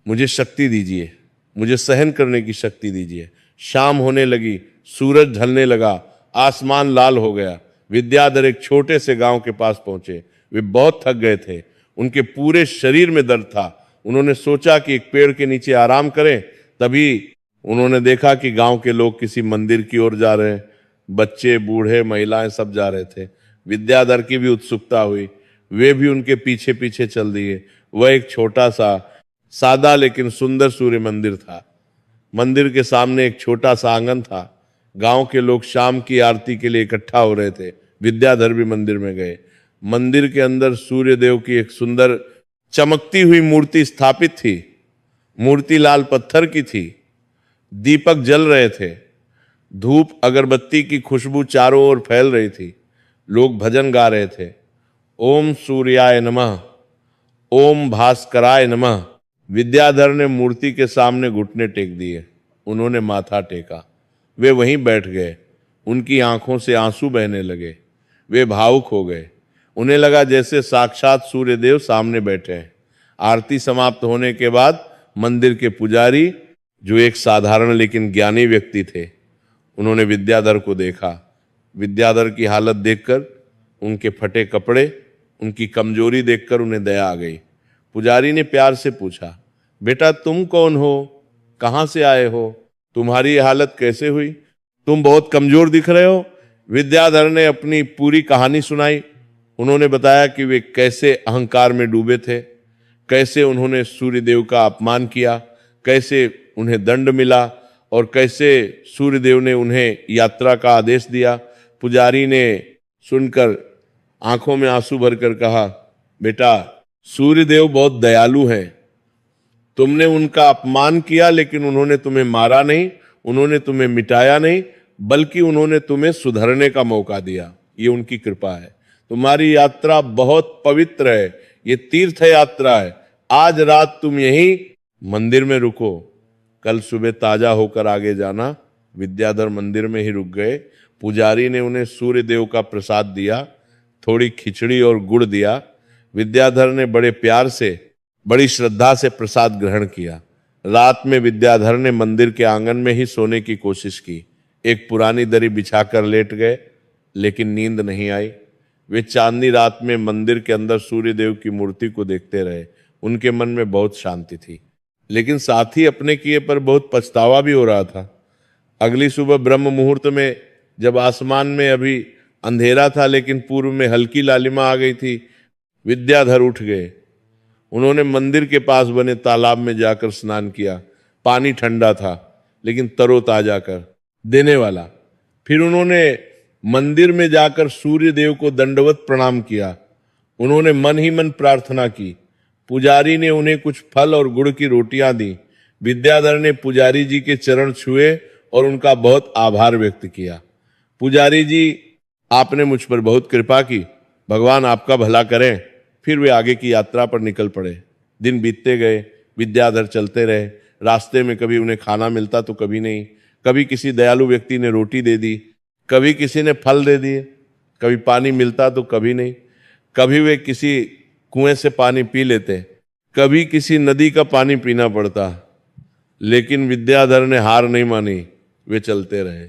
मुझे शक्ति दीजिए, मुझे सहन करने की शक्ति दीजिए। शाम होने लगी, सूरज ढलने लगा, आसमान लाल हो गया। विद्याधर एक छोटे से गांव के पास पहुंचे। वे बहुत थक गए थे, उनके पूरे शरीर में दर्द था। उन्होंने सोचा कि एक पेड़ के नीचे आराम करें। तभी उन्होंने देखा कि गांव के लोग किसी मंदिर की ओर जा रहे हैं। बच्चे, बूढ़े, महिलाएं सब जा रहे थे। विद्याधर की भी उत्सुकता हुई। वे भी उनके पीछे पीछे चल दिए। वह एक छोटा सा, सादा लेकिन सुंदर सूर्य मंदिर था। मंदिर के सामने एक छोटा सा आंगन था। गांव के लोग शाम की आरती के लिए इकट्ठा हो रहे थे। विद्याधर भी मंदिर में गए। मंदिर के अंदर सूर्य देव की एक सुंदर चमकती हुई मूर्ति स्थापित थी। मूर्ति लाल पत्थर की थी। दीपक जल रहे थे। धूप अगरबत्ती की खुशबू चारों ओर फैल रही थी। लोग भजन गा रहे थे, ओम सूर्याय नमः, ओम भास्कराय नमः। विद्याधर ने मूर्ति के सामने घुटने टेक दिए। उन्होंने माथा टेका। वे वहीं बैठ गए। उनकी आंखों से आंसू बहने लगे। वे भावुक हो गए। उन्हें लगा जैसे साक्षात सूर्यदेव सामने बैठे हैं। आरती समाप्त होने के बाद मंदिर के पुजारी, जो एक साधारण लेकिन ज्ञानी व्यक्ति थे, उन्होंने विद्याधर को देखा। विद्याधर की हालत देखकर, उनके फटे कपड़े, उनकी कमजोरी देखकर उन्हें दया आ गई। पुजारी ने प्यार से पूछा, बेटा तुम कौन हो, कहां से आए हो, तुम्हारी ये हालत कैसे हुई, तुम बहुत कमजोर दिख रहे हो। विद्याधर ने अपनी पूरी कहानी सुनाई। उन्होंने बताया कि वे कैसे अहंकार में डूबे थे, कैसे उन्होंने सूर्यदेव का अपमान किया, कैसे उन्हें दंड मिला और कैसे सूर्यदेव ने उन्हें यात्रा का आदेश दिया। पुजारी ने सुनकर आंखों में आंसू भरकर कहा, बेटा सूर्यदेव बहुत दयालु हैं। तुमने उनका अपमान किया, लेकिन उन्होंने तुम्हें मारा नहीं, उन्होंने तुम्हें मिटाया नहीं, बल्कि उन्होंने तुम्हें सुधरने का मौका दिया। ये उनकी कृपा है। तुम्हारी यात्रा बहुत पवित्र है, ये तीर्थ यात्रा है। आज रात तुम यहीं मंदिर में रुको, कल सुबह ताजा होकर आगे जाना। विद्याधर मंदिर में ही रुक गए। पुजारी ने उन्हें सूर्य देव का प्रसाद दिया, थोड़ी खिचड़ी और गुड़ दिया। विद्याधर ने बड़े प्यार से, बड़ी श्रद्धा से प्रसाद ग्रहण किया। रात में विद्याधर ने मंदिर के आंगन में ही सोने की कोशिश की। एक पुरानी दरी बिछाकर लेट गए, लेकिन नींद नहीं आई। वे चांदनी रात में मंदिर के अंदर सूर्यदेव की मूर्ति को देखते रहे। उनके मन में बहुत शांति थी, लेकिन साथ ही अपने किए पर बहुत पछतावा भी हो रहा था। अगली सुबह ब्रह्म मुहूर्त में, जब आसमान में अभी अंधेरा था लेकिन पूर्व में हल्की लालिमा आ गई थी, विद्याधर उठ गए। उन्होंने मंदिर के पास बने तालाब में जाकर स्नान किया। पानी ठंडा था, लेकिन तरोताजा कर देने वाला। फिर उन्होंने मंदिर में जाकर सूर्य देव को दंडवत प्रणाम किया। उन्होंने मन ही मन प्रार्थना की। पुजारी ने उन्हें कुछ फल और गुड़ की रोटियां दी। विद्याधर ने पुजारी जी के चरण छुए और उनका बहुत आभार व्यक्त किया। पुजारी जी आपने मुझ पर बहुत कृपा की, भगवान आपका भला करें। फिर वे आगे की यात्रा पर निकल पड़े। दिन बीतते गए, विद्याधर चलते रहे। रास्ते में कभी उन्हें खाना मिलता तो कभी नहीं, कभी किसी दयालु व्यक्ति ने रोटी दे दी, कभी किसी ने फल दे दिए, कभी पानी मिलता तो कभी नहीं, कभी वे किसी कुएं से पानी पी लेते, कभी किसी नदी का पानी पीना पड़ता। लेकिन विद्याधर ने हार नहीं मानी, वे चलते रहे।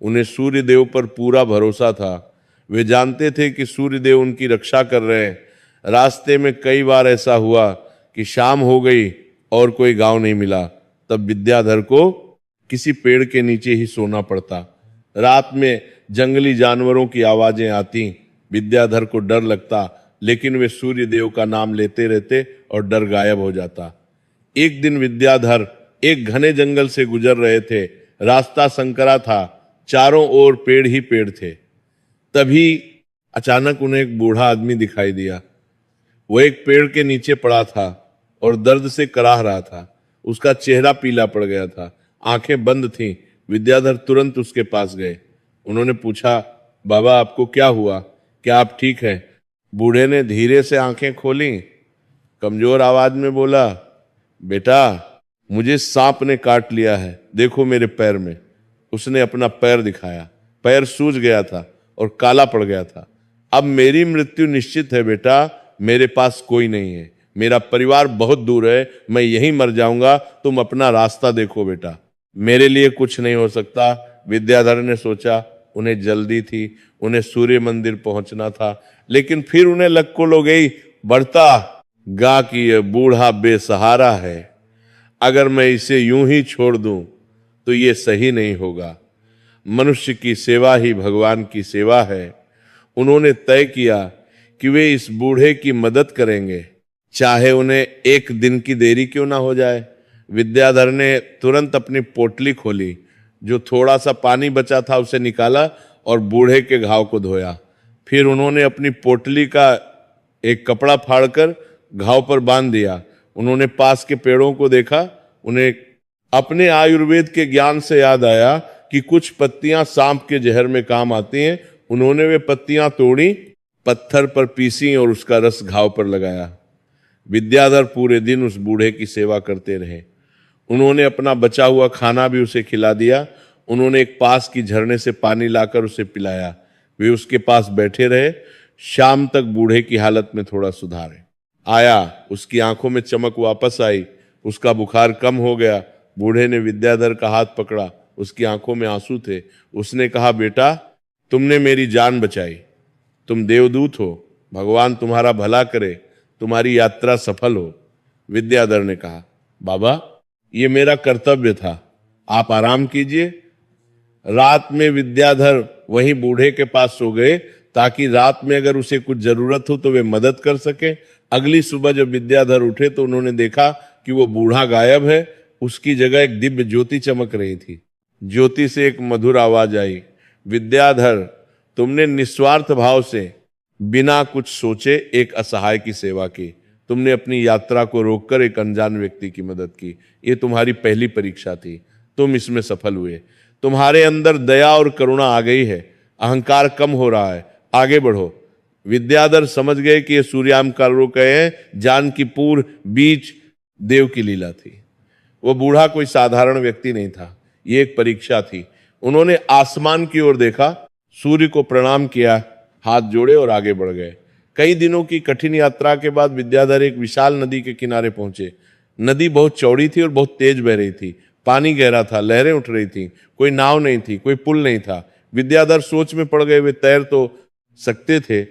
उन्हें सूर्य देव पर पूरा भरोसा था। वे जानते थे कि सूर्य देव उनकी रक्षा कर रहे हैं। रास्ते में कई बार ऐसा हुआ कि शाम हो गई और कोई गांव नहीं मिला, तब विद्याधर को किसी पेड़ के नीचे ही सोना पड़ता। रात में जंगली जानवरों की आवाजें आती, विद्याधर को डर लगता, लेकिन वे सूर्य देव का नाम लेते रहते और डर गायब हो जाता। एक दिन विद्याधर एक घने जंगल से गुजर रहे थे। रास्ता संकरा था, चारों ओर पेड़ ही पेड़ थे। तभी अचानक उन्हें एक बूढ़ा आदमी दिखाई दिया। वो एक पेड़ के नीचे पड़ा था और दर्द से कराह रहा था। उसका चेहरा पीला पड़ गया था, आंखें बंद थीं। विद्याधर तुरंत उसके पास गए। उन्होंने पूछा, बाबा आपको क्या हुआ, क्या आप ठीक हैं? बूढ़े ने धीरे से आंखें खोली, कमजोर आवाज में बोला, बेटा मुझे सांप ने काट लिया है, देखो मेरे पैर में। उसने अपना पैर दिखाया। पैर सूज गया था और काला पड़ गया था। अब मेरी मृत्यु निश्चित है बेटा, मेरे पास कोई नहीं है, मेरा परिवार बहुत दूर है, मैं यहीं मर जाऊंगा, तुम अपना रास्ता देखो बेटा, मेरे लिए कुछ नहीं हो सकता। विद्याधर ने सोचा, उन्हें जल्दी थी, उन्हें सूर्य मंदिर पहुंचना था, लेकिन फिर उन्हें लग लो गई, बढ़ता गा कि यह बूढ़ा बेसहारा है, अगर मैं इसे यूं ही छोड़ दूं तो ये सही नहीं होगा। मनुष्य की सेवा ही भगवान की सेवा है। उन्होंने तय किया कि वे इस बूढ़े की मदद करेंगे, चाहे उन्हें एक दिन की देरी क्यों ना हो जाए। विद्याधर ने तुरंत अपनी पोटली खोली, जो थोड़ा सा पानी बचा था उसे निकाला और बूढ़े के घाव को धोया। फिर उन्होंने अपनी पोटली का एक कपड़ा फाड़कर घाव पर बांध दिया। उन्होंने पास के पेड़ों को देखा। उन्हें अपने आयुर्वेद के ज्ञान से याद आया कि कुछ पत्तियां सांप के जहर में काम आती हैं। उन्होंने वे पत्तियां तोड़ी, पत्थर पर पीसी और उसका रस घाव पर लगाया। विद्याधर पूरे दिन उस बूढ़े की सेवा करते रहे। उन्होंने अपना बचा हुआ खाना भी उसे खिला दिया। उन्होंने एक पास की झरने से पानी लाकर उसे पिलाया। वे उसके पास बैठे रहे। शाम तक बूढ़े की हालत में थोड़ा सुधार आया। उसकी आंखों में चमक वापस आई, उसका बुखार कम हो गया। बूढ़े ने विद्याधर का हाथ पकड़ा, उसकी आंखों में आंसू थे। उसने कहा, बेटा तुमने मेरी जान बचाई, तुम देवदूत हो, भगवान तुम्हारा भला करे, तुम्हारी यात्रा सफल हो। विद्याधर ने कहा, बाबा ये मेरा कर्तव्य था, आप आराम कीजिए। रात में विद्याधर वहीं बूढ़े के पास सो गए, ताकि रात में अगर उसे कुछ जरूरत हो तो वे मदद कर सके। अगली सुबह जब विद्याधर उठे तो उन्होंने देखा कि वो बूढ़ा गायब है। उसकी जगह एक दिव्य ज्योति चमक रही थी। ज्योति से एक मधुर आवाज आई, विद्याधर तुमने निस्वार्थ भाव से बिना कुछ सोचे एक असहाय की सेवा की। तुमने अपनी यात्रा को रोककर एक अनजान व्यक्ति की मदद की। ये तुम्हारी पहली परीक्षा थी, तुम इसमें सफल हुए। तुम्हारे अंदर दया और करुणा आ गई है, अहंकार कम हो रहा है, आगे बढ़ो। विद्याधर समझ गए कि ये सूर्याम का रोक है, जानकीपुर बीच देव की लीला थी। वो बूढ़ा कोई साधारण व्यक्ति नहीं था, ये एक परीक्षा थी। उन्होंने आसमान की ओर देखा, सूर्य को प्रणाम किया, हाथ जोड़े और आगे बढ़ गए। कई दिनों की कठिन यात्रा के बाद विद्याधर एक विशाल नदी के किनारे पहुंचे। नदी बहुत चौड़ी थी और बहुत तेज बह रही थी। पानी गहरा था, लहरें उठ रही थी। कोई नाव नहीं थी, कोई पुल नहीं था। विद्याधर सोच में पड़ गए। वे तैर तो सकते थे,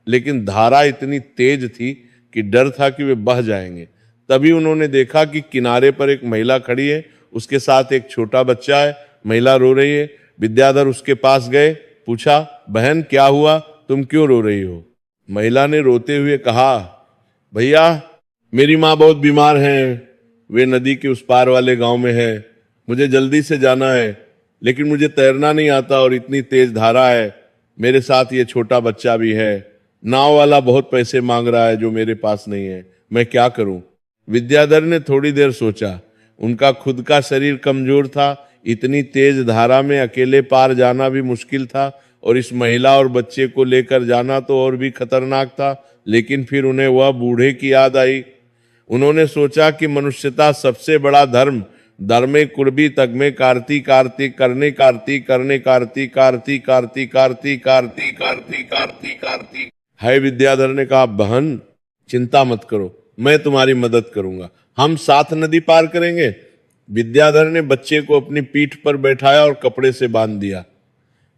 लेकिन धारा इतनी तेज थी कि डर था कि वे बह जाएंगे। तभी उन्होंने देखा कि किनारे पर एक महिला खड़ी है, उसके साथ एक छोटा बच्चा है। महिला रो रही है। विद्याधर उसके पास गए, पूछा, बहन क्या हुआ, तुम क्यों रो रही हो? महिला ने रोते हुए कहा, भैया मेरी माँ बहुत बीमार है, वे नदी के उस पार वाले गांव में है, मुझे जल्दी से जाना है, लेकिन मुझे तैरना नहीं आता और इतनी तेज धारा है। मेरे साथ ये छोटा बच्चा भी है। नाव वाला बहुत पैसे मांग रहा है जो मेरे पास नहीं है, मैं क्या करूं? विद्याधर ने थोड़ी देर सोचा। उनका खुद का शरीर कमजोर था, इतनी तेज धारा में अकेले पार जाना भी मुश्किल था, और इस महिला और बच्चे को लेकर जाना तो और भी खतरनाक था। लेकिन फिर उन्हें वह बूढ़े की याद आई। उन्होंने सोचा कि मनुष्यता सबसे बड़ा धर्म धर्मे कुर्बी तगमे कार्ती कार्ती करने कार्ती करने कार्ती कार्ती कार्ती कार्ती कार्ती कार्ती कार्ती कार्ती है। विद्याधर ने कहा, बहन चिंता मत करो, मैं तुम्हारी मदद करूंगा, हम साथ नदी पार करेंगे। विद्याधर ने बच्चे को अपनी पीठ पर बैठाया और कपड़े से बांध दिया।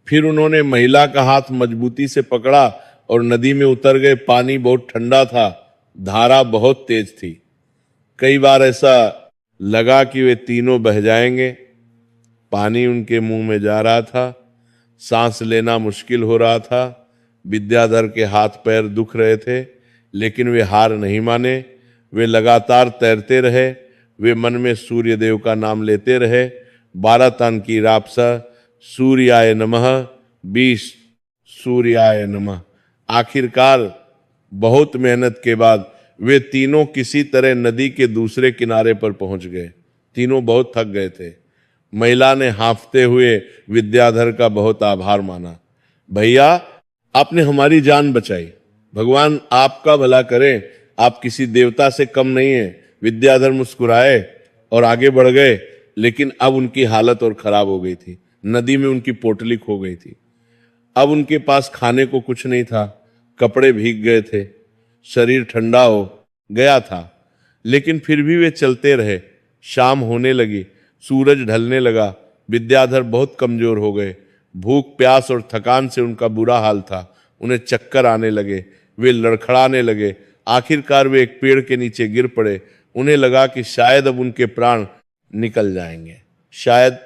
फिर उन्होंने महिला का हाथ मजबूती से पकड़ा और नदी में उतर गए। पानी बहुत ठंडा था, धारा बहुत तेज थी। कई बार ऐसा लगा कि वे तीनों बह जाएंगे। पानी उनके मुंह में जा रहा था, सांस लेना मुश्किल हो रहा था। विद्याधर के हाथ पैर दुख रहे थे, लेकिन वे हार नहीं माने। वे लगातार तैरते रहे। वे मन में सूर्य देव का नाम लेते रहे। 12 तन की रापसा सूर्याय नमः, 20 सूर्याय नमः। आखिरकार बहुत मेहनत के बाद वे तीनों किसी तरह नदी के दूसरे किनारे पर पहुंच गए। तीनों बहुत थक गए थे। महिला ने हांफते हुए विद्याधर का बहुत आभार माना। भैया, आपने हमारी जान बचाई, भगवान आपका भला करे, आप किसी देवता से कम नहीं है। विद्याधर मुस्कुराए और आगे बढ़ गए, लेकिन अब उनकी हालत और खराब हो गई थी। नदी में उनकी पोटली खो गई थी। अब उनके पास खाने को कुछ नहीं था, कपड़े भीग गए थे, शरीर ठंडा हो गया था। लेकिन फिर भी वे चलते रहे। शाम होने लगी, सूरज ढलने लगा। विद्याधर बहुत कमजोर हो गए। भूख प्यास और थकान से उनका बुरा हाल था। उन्हें चक्कर आने लगे, वे लड़खड़ाने लगे। आखिरकार वे एक पेड़ के नीचे गिर पड़े। उन्हें लगा कि शायद अब उनके प्राण निकल जाएंगे, शायद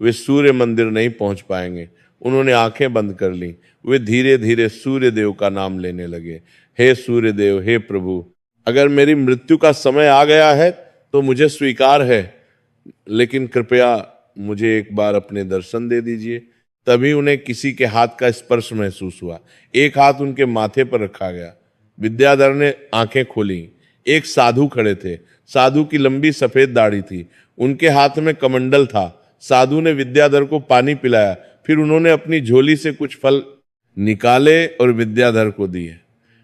वे सूर्य मंदिर नहीं पहुंच पाएंगे। उन्होंने आंखें बंद कर लीं। वे धीरे धीरे सूर्य देव का नाम लेने लगे। हे सूर्य देव, हे प्रभु, अगर मेरी मृत्यु का समय आ गया है तो मुझे स्वीकार है, लेकिन कृपया मुझे एक बार अपने दर्शन दे दीजिए। तभी उन्हें किसी के हाथ का स्पर्श महसूस हुआ। एक हाथ उनके माथे पर रखा गया। विद्याधर ने आंखें खोली। एक साधु खड़े थे। साधु की लंबी सफेद दाढ़ी थी, उनके हाथ में कमंडल था। साधु ने विद्याधर को पानी पिलाया। फिर उन्होंने अपनी झोली से कुछ फल निकाले और विद्याधर को दिए।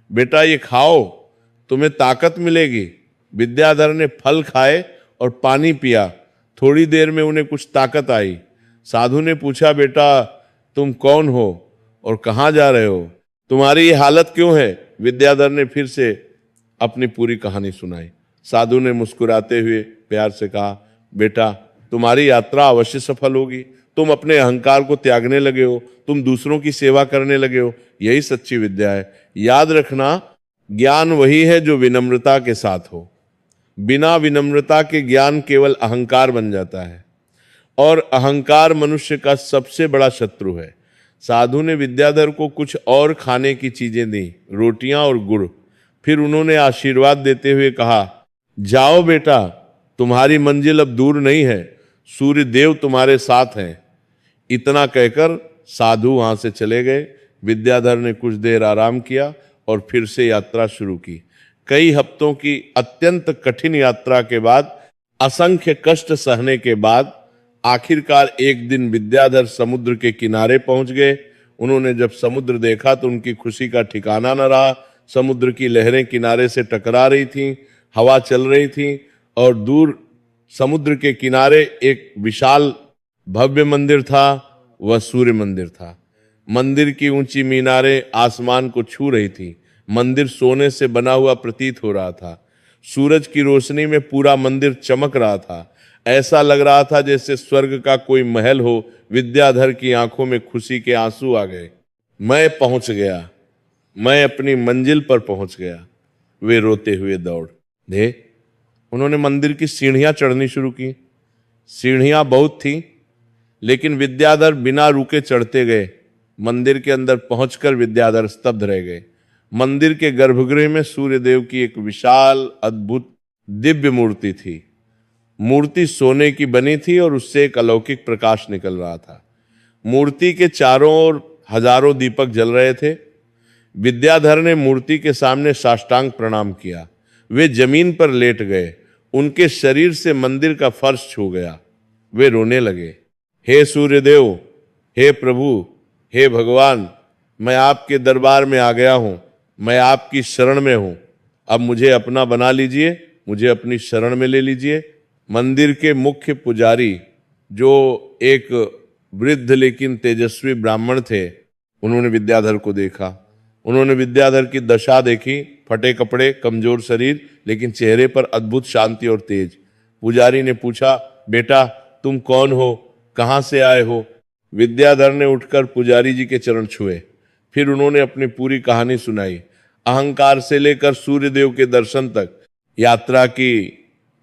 बेटा, ये खाओ, तुम्हें ताकत मिलेगी। विद्याधर ने फल खाए और पानी पिया। थोड़ी देर में उन्हें कुछ ताकत आई। साधु ने पूछा, बेटा तुम कौन हो और कहाँ जा रहे हो? तुम्हारी ये हालत क्यों है? विद्याधर ने फिर से अपनी पूरी कहानी सुनाई। साधु ने मुस्कुराते हुए प्यार से कहा, बेटा तुम्हारी यात्रा अवश्य सफल होगी। तुम अपने अहंकार को त्यागने लगे हो, तुम दूसरों की सेवा करने लगे हो, यही सच्ची विद्या है। याद रखना, ज्ञान वही है जो विनम्रता के साथ हो। बिना विनम्रता के ज्ञान केवल अहंकार बन जाता है, और अहंकार मनुष्य का सबसे बड़ा शत्रु है। साधु ने विद्याधर को कुछ और खाने की चीजें दी, रोटियां और गुड़। फिर उन्होंने आशीर्वाद देते हुए कहा, जाओ बेटा, तुम्हारी मंजिल अब दूर नहीं है, सूर्य देव तुम्हारे साथ हैं। इतना कहकर साधु वहां से चले गए। विद्याधर ने कुछ देर आराम किया और फिर से यात्रा शुरू की। कई हफ्तों की अत्यंत कठिन यात्रा के बाद, असंख्य कष्ट सहने के बाद आखिरकार एक दिन विद्याधर समुद्र के किनारे पहुंच गए। उन्होंने जब समुद्र देखा तो उनकी खुशी का ठिकाना न रहा। समुद्र की लहरें किनारे से टकरा रही थीं, हवा चल रही थी, और दूर समुद्र के किनारे एक विशाल भव्य मंदिर था। वह सूर्य मंदिर था। मंदिर की ऊंची मीनारें आसमान को छू रही थी। मंदिर सोने से बना हुआ प्रतीत हो रहा था। सूरज की रोशनी में पूरा मंदिर चमक रहा था। ऐसा लग रहा था जैसे स्वर्ग का कोई महल हो। विद्याधर की आंखों में खुशी के आंसू आ गए। मैं पहुंच गया, मैं अपनी मंजिल पर पहुंच गया। वे रोते हुए दौड़ दे। उन्होंने मंदिर की सीढ़ियां चढ़नी शुरू की। सीढ़ियां बहुत थी, लेकिन विद्याधर बिना रुके चढ़ते गए। मंदिर के अंदर पहुंचकर विद्याधर स्तब्ध रह गए। मंदिर के गर्भगृह में सूर्यदेव की एक विशाल अद्भुत दिव्य मूर्ति थी। मूर्ति सोने की बनी थी और उससे एक अलौकिक प्रकाश निकल रहा था। मूर्ति के चारों ओर हजारों दीपक जल रहे थे। विद्याधर ने मूर्ति के सामने साष्टांग प्रणाम किया। वे जमीन पर लेट गए। उनके शरीर से मंदिर का फर्श छू गया। वे रोने लगे। हे सूर्यदेव, हे प्रभु, हे भगवान, मैं आपके दरबार में आ गया हूं, मैं आपकी शरण में हूं, अब मुझे अपना बना लीजिए, मुझे अपनी शरण में ले लीजिए। मंदिर के मुख्य पुजारी, जो एक वृद्ध लेकिन तेजस्वी ब्राह्मण थे, उन्होंने विद्याधर को देखा। उन्होंने विद्याधर की दशा देखी, फटे कपड़े, कमजोर शरीर, लेकिन चेहरे पर अद्भुत शांति और तेज। पुजारी ने पूछा, बेटा तुम कौन हो, कहां से आए हो? विद्याधर ने उठकर पुजारी जी के चरण छुए। फिर उन्होंने अपनी पूरी कहानी सुनाई, अहंकार से लेकर सूर्यदेव के दर्शन तक, यात्रा की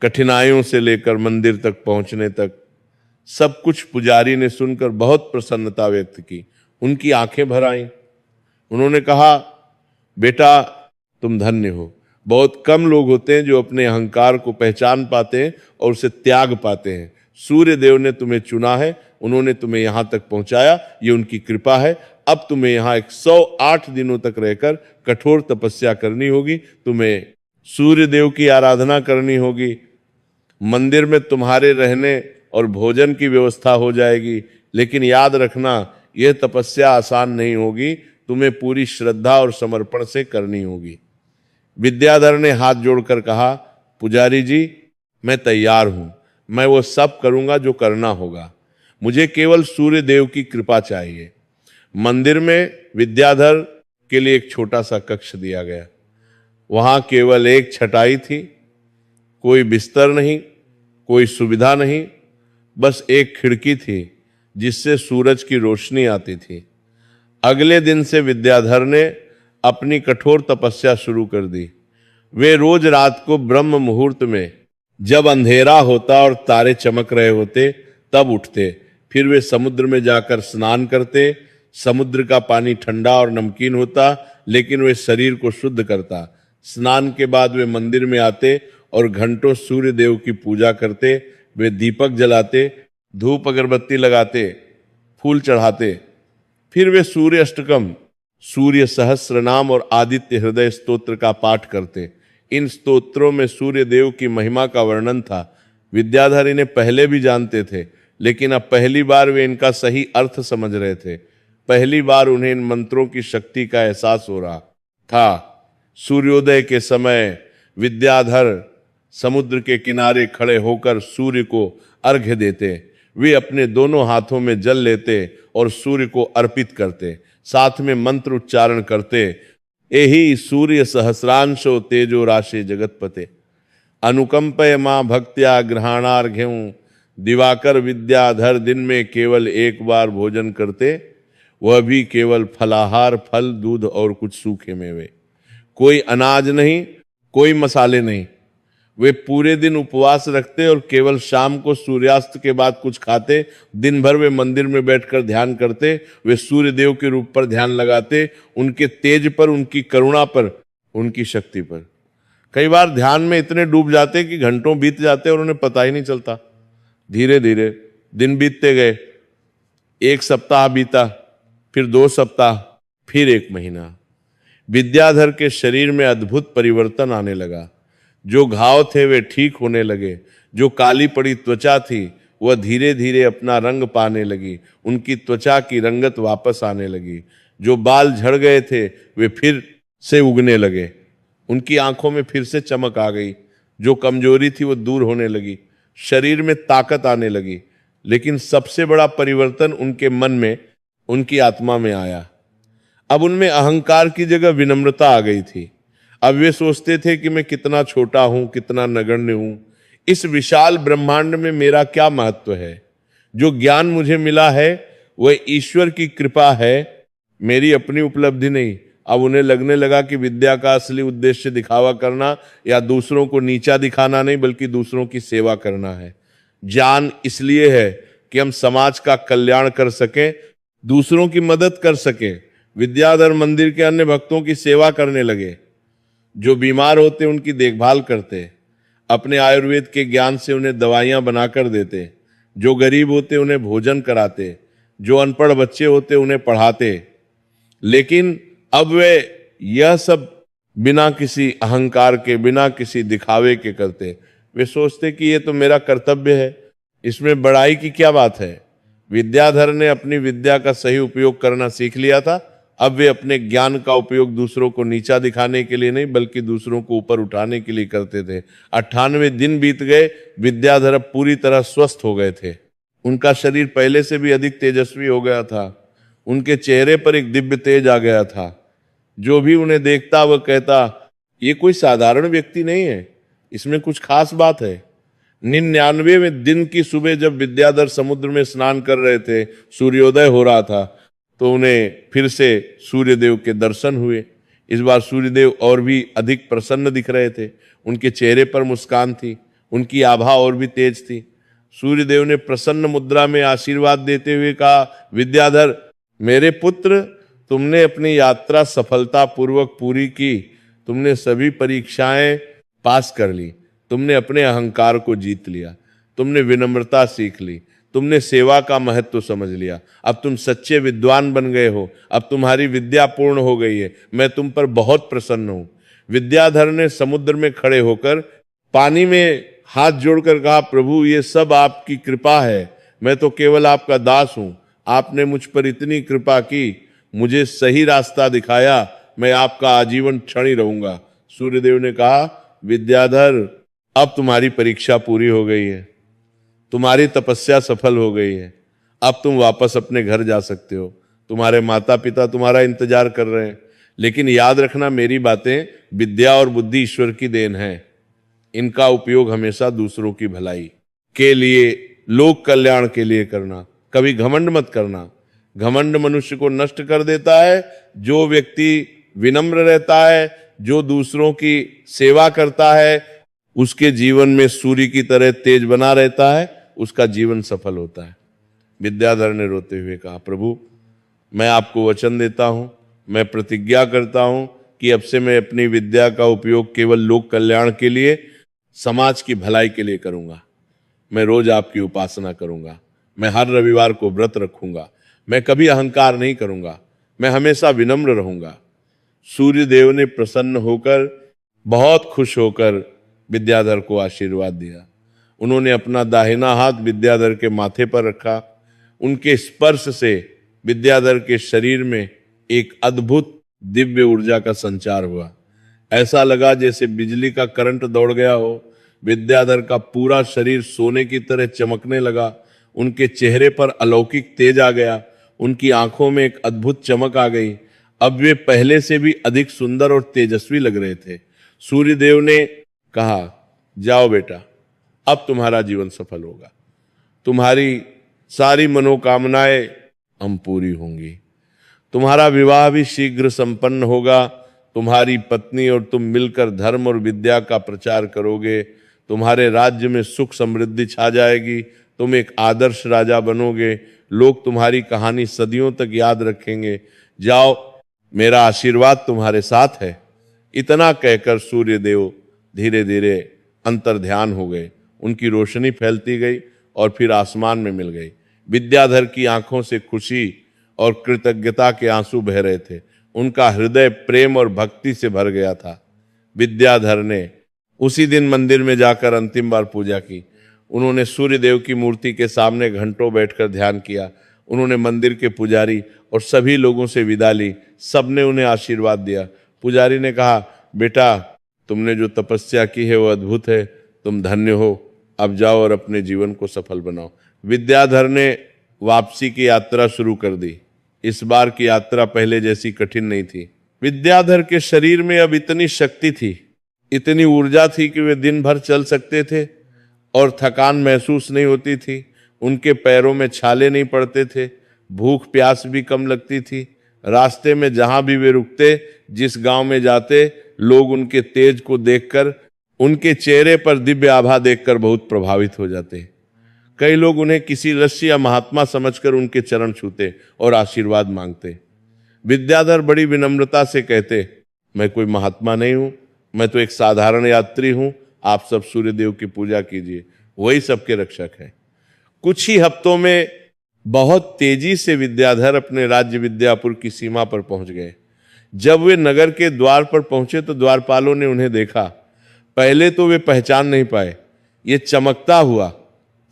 कठिनाइयों से लेकर मंदिर तक पहुंचने तक, सब कुछ पुजारी ने सुनकर बहुत प्रसन्नता व्यक्त की। उनकी आंखें भर आईं। उन्होंने कहा, बेटा तुम धन्य हो। बहुत कम लोग होते हैं जो अपने अहंकार को पहचान पाते हैं और उसे त्याग पाते हैं। सूर्य देव ने तुम्हें चुना है, उन्होंने तुम्हें यहां तक पहुंचाया, ये उनकी कृपा है। अब तुम्हें यहां 108 दिनों तक रहकर कठोर तपस्या करनी होगी, तुम्हें सूर्य देव की आराधना करनी होगी, मंदिर में तुम्हारे रहने और भोजन की व्यवस्था हो जाएगी। लेकिन याद रखना, यह तपस्या आसान नहीं होगी, तुम्हें पूरी श्रद्धा और समर्पण से करनी होगी। विद्याधर ने हाथ जोड़कर कहा, पुजारी जी मैं तैयार हूं, मैं वो सब करूंगा जो करना होगा, मुझे केवल सूर्य देव की कृपा चाहिए। मंदिर में विद्याधर के लिए एक छोटा सा कक्ष दिया गया। वहां केवल एक छटाई थी, कोई बिस्तर नहीं, कोई सुविधा नहीं, बस एक खिड़की थी जिससे सूरज की रोशनी आती थी। अगले दिन से विद्याधर ने अपनी कठोर तपस्या शुरू कर दी। वे रोज रात को ब्रह्म मुहूर्त में, जब अंधेरा होता और तारे चमक रहे होते, तब उठते। फिर वे समुद्र में जाकर स्नान करते। समुद्र का पानी ठंडा और नमकीन होता, लेकिन वे शरीर को शुद्ध करता। स्नान के बाद वे मंदिर में आते और घंटों सूर्य देव की पूजा करते। वे दीपक जलाते, धूप अगरबत्ती लगाते, फूल चढ़ाते। फिर वे सूर्य अष्टकम, सूर्य सहस्र नाम और आदित्य हृदय स्तोत्र का पाठ करते। इन स्तोत्रों में सूर्य देव की महिमा का वर्णन था। विद्याधर इन्हें पहले भी जानते थे, लेकिन अब पहली बार वे इनका सही अर्थ समझ रहे थे। पहली बार उन्हें इन मंत्रों की शक्ति का एहसास हो रहा था। सूर्योदय के समय विद्याधर समुद्र के किनारे खड़े होकर सूर्य को अर्घ्य देते। वे अपने दोनों हाथों में जल लेते और सूर्य को अर्पित करते, साथ में मंत्र उच्चारण करते, एहि सूर्य सहस्रांशो तेजो राशि जगतपते, अनुकंपय मां भक्त्या ग्रहणार्घ्यं, दिवाकर विद्याधर दिन में केवल एक बार भोजन करते, वह भी केवल फलाहार, फल, दूध और कुछ सूखे मेवे। कोई अनाज नहीं, कोई मसाले नहीं। वे पूरे दिन उपवास रखते और केवल शाम को सूर्यास्त के बाद कुछ खाते। दिन भर वे मंदिर में बैठकर ध्यान करते। वे सूर्य देव के रूप पर ध्यान लगाते, उनके तेज पर, उनकी करुणा पर, उनकी शक्ति पर। कई बार ध्यान में इतने डूब जाते कि घंटों बीत जाते और उन्हें पता ही नहीं चलता। धीरे धीरे दिन बीतते गए। 1 सप्ताह बीता, फिर 2 सप्ताह, फिर 1 महीना। विद्याधर के शरीर में अद्भुत परिवर्तन आने लगा। जो घाव थे वे ठीक होने लगे। जो काली पड़ी त्वचा थी वह धीरे धीरे अपना रंग पाने लगी। उनकी त्वचा की रंगत वापस आने लगी। जो बाल झड़ गए थे वे फिर से उगने लगे। उनकी आंखों में फिर से चमक आ गई। जो कमजोरी थी वो दूर होने लगी। शरीर में ताकत आने लगी। लेकिन सबसे बड़ा परिवर्तन उनके मन में, उनकी आत्मा में आया। अब उनमें अहंकार की जगह विनम्रता आ गई थी। अब वे सोचते थे कि मैं कितना छोटा हूं, कितना नगण्य हूं, इस विशाल ब्रह्मांड में मेरा क्या महत्व है। जो ज्ञान मुझे मिला है वह ईश्वर की कृपा है, मेरी अपनी उपलब्धि नहीं। अब उन्हें लगने लगा कि विद्या का असली उद्देश्य दिखावा करना या दूसरों को नीचा दिखाना नहीं, बल्कि दूसरों की सेवा करना है। ज्ञान इसलिए है कि हम समाज का कल्याण कर सकें, दूसरों की मदद कर सकें। विद्याधर मंदिर के अन्य भक्तों की सेवा करने लगे। जो बीमार होते उनकी देखभाल करते, अपने आयुर्वेद के ज्ञान से उन्हें दवाइयां बनाकर देते। जो गरीब होते उन्हें भोजन कराते, जो अनपढ़ बच्चे होते उन्हें पढ़ाते। लेकिन अब वे यह सब बिना किसी अहंकार के, बिना किसी दिखावे के करते। वे सोचते कि ये तो मेरा कर्तव्य है, इसमें बड़ाई की क्या बात है। विद्याधर ने अपनी विद्या का सही उपयोग करना सीख लिया था। अब वे अपने ज्ञान का उपयोग दूसरों को नीचा दिखाने के लिए नहीं बल्कि दूसरों को ऊपर उठाने के लिए करते थे। 98 दिन बीत गए, विद्याधर अब पूरी तरह स्वस्थ हो गए थे। उनका शरीर पहले से भी अधिक तेजस्वी हो गया था। उनके चेहरे पर एक दिव्य तेज आ गया था। जो भी उन्हें देखता वह कहता, ये कोई साधारण व्यक्ति नहीं है, इसमें कुछ खास बात है। 99वें दिन की सुबह जब विद्याधर समुद्र में स्नान कर रहे थे, सूर्योदय हो रहा था, तो उन्हें फिर से सूर्यदेव के दर्शन हुए। इस बार सूर्यदेव और भी अधिक प्रसन्न दिख रहे थे। उनके चेहरे पर मुस्कान थी, उनकी आभा और भी तेज थी। सूर्यदेव ने प्रसन्न मुद्रा में आशीर्वाद देते हुए कहा, विद्याधर मेरे पुत्र, तुमने अपनी यात्रा सफलता पूर्वक पूरी की। तुमने सभी परीक्षाएं पास कर ली। तुमने अपने अहंकार को जीत लिया। तुमने विनम्रता सीख ली। तुमने सेवा का महत्व समझ लिया। अब तुम सच्चे विद्वान बन गए हो। अब तुम्हारी विद्या पूर्ण हो गई है। मैं तुम पर बहुत प्रसन्न हूं। विद्याधर ने समुद्र में खड़े होकर पानी में हाथ जोड़कर कहा, प्रभु ये सब आपकी कृपा है, मैं तो केवल आपका दास हूं। आपने मुझ पर इतनी कृपा की, मुझे सही रास्ता दिखाया, मैं आपका आजीवन क्षणी रहूंगा। सूर्यदेव ने कहा, विद्याधर अब तुम्हारी परीक्षा पूरी हो गई है, तुम्हारी तपस्या सफल हो गई है। अब तुम वापस अपने घर जा सकते हो। तुम्हारे माता पिता तुम्हारा इंतजार कर रहे हैं। लेकिन याद रखना, मेरी बातें विद्या और बुद्धि ईश्वर की देन है। इनका उपयोग हमेशा दूसरों की भलाई के लिए, लोक कल्याण के लिए करना। कभी घमंड मत करना। घमंड मनुष्य को नष्ट कर देता है। जो व्यक्ति विनम्र रहता है, जो दूसरों की सेवा करता है, उसके जीवन में सूर्य की तरह तेज बना रहता है, उसका जीवन सफल होता है। विद्याधर ने रोते हुए कहा, प्रभु मैं आपको वचन देता हूं, मैं प्रतिज्ञा करता हूं कि अब से मैं अपनी विद्या का उपयोग केवल लोक कल्याण के लिए, समाज की भलाई के लिए करूंगा। मैं रोज आपकी उपासना करूंगा। मैं हर रविवार को व्रत रखूंगा। मैं कभी अहंकार नहीं करूंगा। मैं हमेशा विनम्र रहूंगा। सूर्यदेव ने प्रसन्न होकर, बहुत खुश होकर विद्याधर को आशीर्वाद दिया। उन्होंने अपना दाहिना हाथ विद्याधर के माथे पर रखा। उनके स्पर्श से विद्याधर के शरीर में एक अद्भुत दिव्य ऊर्जा का संचार हुआ। ऐसा लगा जैसे बिजली का करंट दौड़ गया हो। विद्याधर का पूरा शरीर सोने की तरह चमकने लगा। उनके चेहरे पर अलौकिक तेज आ गया। उनकी आंखों में एक अद्भुत चमक आ गई। अब वे पहले से भी अधिक सुंदर और तेजस्वी लग रहे थे। सूर्यदेव ने कहा, जाओ बेटा, अब तुम्हारा जीवन सफल होगा। तुम्हारी सारी मनोकामनाएं हम पूरी होंगी। तुम्हारा विवाह भी शीघ्र संपन्न होगा। तुम्हारी पत्नी और तुम मिलकर धर्म और विद्या का प्रचार करोगे। तुम्हारे राज्य में सुख समृद्धि छा जाएगी। तुम एक आदर्श राजा बनोगे। लोग तुम्हारी कहानी सदियों तक याद रखेंगे। जाओ, मेरा आशीर्वाद तुम्हारे साथ है। इतना कहकर सूर्यदेव धीरे धीरे अंतर्ध्यान हो गए। उनकी रोशनी फैलती गई और फिर आसमान में मिल गई। विद्याधर की आंखों से खुशी और कृतज्ञता के आंसू बह रहे थे। उनका हृदय प्रेम और भक्ति से भर गया था। विद्याधर ने उसी दिन मंदिर में जाकर अंतिम बार पूजा की। उन्होंने सूर्यदेव की मूर्ति के सामने घंटों बैठकर ध्यान किया। उन्होंने मंदिर के पुजारी और सभी लोगों से विदा ली। सबने उन्हें आशीर्वाद दिया। पुजारी ने कहा, बेटा तुमने जो तपस्या की है वो अद्भुत है। तुम धन्य हो। अब जाओ और अपने जीवन को सफल बनाओ। विद्याधर ने वापसी की यात्रा शुरू कर दी। इस बार की यात्रा पहले जैसी कठिन नहीं थी। विद्याधर के शरीर में अब इतनी शक्ति थी, इतनी ऊर्जा थी कि वे दिन भर चल सकते थे और थकान महसूस नहीं होती थी। उनके पैरों में छाले नहीं पड़ते थे। भूख प्यास भी कम लगती थी। रास्ते में जहां भी वे रुकते, जिस गांव में जाते, लोग उनके तेज को देखकर, उनके चेहरे पर दिव्य आभा देखकर बहुत प्रभावित हो जाते। कई लोग उन्हें किसी ऋषि या महात्मा समझकर उनके चरण छूते और आशीर्वाद मांगते। विद्याधर बड़ी विनम्रता से कहते, मैं कोई महात्मा नहीं हूं, मैं तो एक साधारण यात्री हूं। आप सब सूर्यदेव की पूजा कीजिए, वही सबके रक्षक हैं। कुछ ही हफ्तों में बहुत तेजी से विद्याधर अपने राज्य विद्यापुर की सीमा पर पहुंच गए। जब वे नगर के द्वार पर पहुंचे तो द्वारपालों ने उन्हें देखा। पहले तो वे पहचान नहीं पाए। ये चमकता हुआ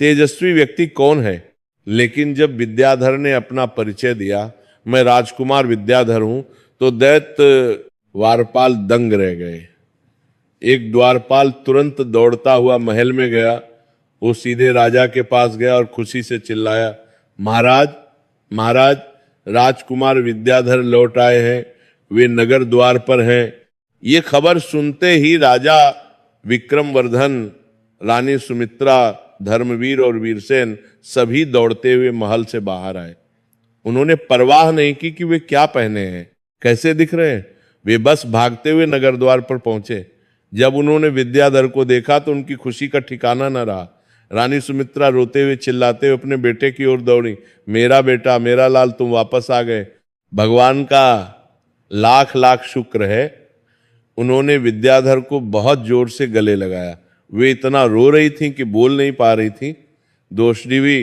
तेजस्वी व्यक्ति कौन है? लेकिन जब विद्याधर ने अपना परिचय दिया, मैं राजकुमार विद्याधर हूं, तो दैत्य द्वारपाल दंग रह गए। एक द्वारपाल तुरंत दौड़ता हुआ महल में गया। वो सीधे राजा के पास गया और खुशी से चिल्लाया, महाराज महाराज, राजकुमार विद्याधर लौट आए हैं, वे नगर द्वार पर हैं। ये खबर सुनते ही राजा विक्रमवर्धन, रानी सुमित्रा, धर्मवीर और वीरसेन सभी दौड़ते हुए महल से बाहर आए। उन्होंने परवाह नहीं की कि वे क्या पहने हैं, कैसे दिख रहे हैं। वे बस भागते हुए नगर द्वार पर पहुंचे। जब उन्होंने विद्याधर को देखा तो उनकी खुशी का ठिकाना न रहा। रानी सुमित्रा रोते हुए चिल्लाते हुए अपने बेटे की ओर दौड़ी, मेरा बेटा, मेरा लाल, तुम वापस आ गए, भगवान का लाख लाख शुक्र है। उन्होंने विद्याधर को बहुत जोर से गले लगाया। वे इतना रो रही थीं कि बोल नहीं पा रही थीं। दोषडीवी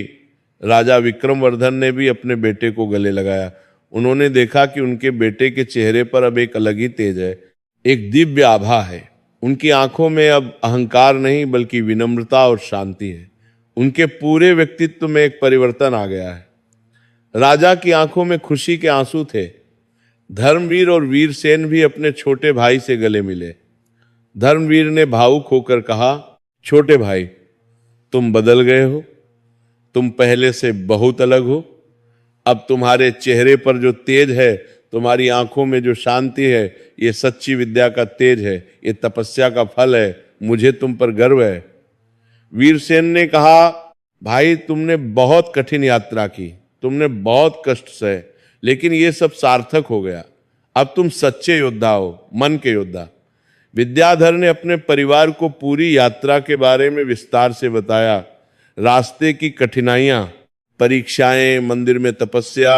राजा विक्रमवर्धन ने भी अपने बेटे को गले लगाया। उन्होंने देखा कि उनके बेटे के चेहरे पर अब एक अलग ही तेज है, एक दिव्य आभा है। उनकी आंखों में अब अहंकार नहीं बल्कि विनम्रता और शांति है। उनके पूरे व्यक्तित्व में एक परिवर्तन आ गया है। राजा की आंखों में खुशी के आंसू थे। धर्मवीर और वीरसेन भी अपने छोटे भाई से गले मिले। धर्मवीर ने भावुक होकर कहा, छोटे भाई, तुम बदल गए हो, तुम पहले से बहुत अलग हो। अब तुम्हारे चेहरे पर जो तेज है, तुम्हारी आंखों में जो शांति है, ये सच्ची विद्या का तेज है, ये तपस्या का फल है। मुझे तुम पर गर्व है। वीरसेन ने कहा, भाई, तुमने बहुत कठिन यात्रा की, तुमने बहुत कष्ट सहे, लेकिन ये सब सार्थक हो गया। अब तुम सच्चे योद्धा हो, मन के योद्धा। विद्याधर ने अपने परिवार को पूरी यात्रा के बारे में विस्तार से बताया। रास्ते की कठिनाइयां, परीक्षाएं, मंदिर में तपस्या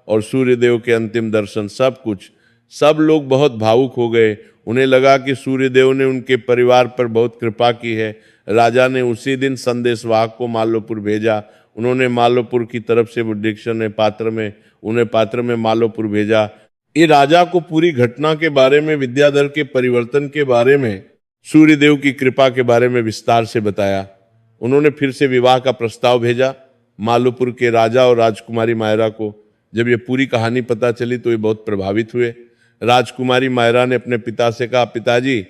और सूर्यदेव के अंतिम दर्शन, सब कुछ। सब लोग बहुत भावुक हो गए। उन्हें लगा कि सूर्यदेव ने उनके परिवार पर बहुत कृपा की है। राजा ने उसी दिन संदेशवाहक को माल्यपुर भेजा। उन्होंने माल्यपुर की तरफ से उन्हें पात्र में माल्यपुर भेजा। ये राजा को पूरी घटना के बारे में, विद्याधर के परिवर्तन के बारे में, सूर्यदेव की कृपा के बारे में विस्तार से बताया। उन्होंने फिर से विवाह का प्रस्ताव भेजा माल्यपुर के राजा और राजकुमारी मायरा को। जब ये पूरी कहानी पता चली तो ये बहुत प्रभावित हुए। राजकुमारी मायरा ने अपने पिता से कहा, पिताजी,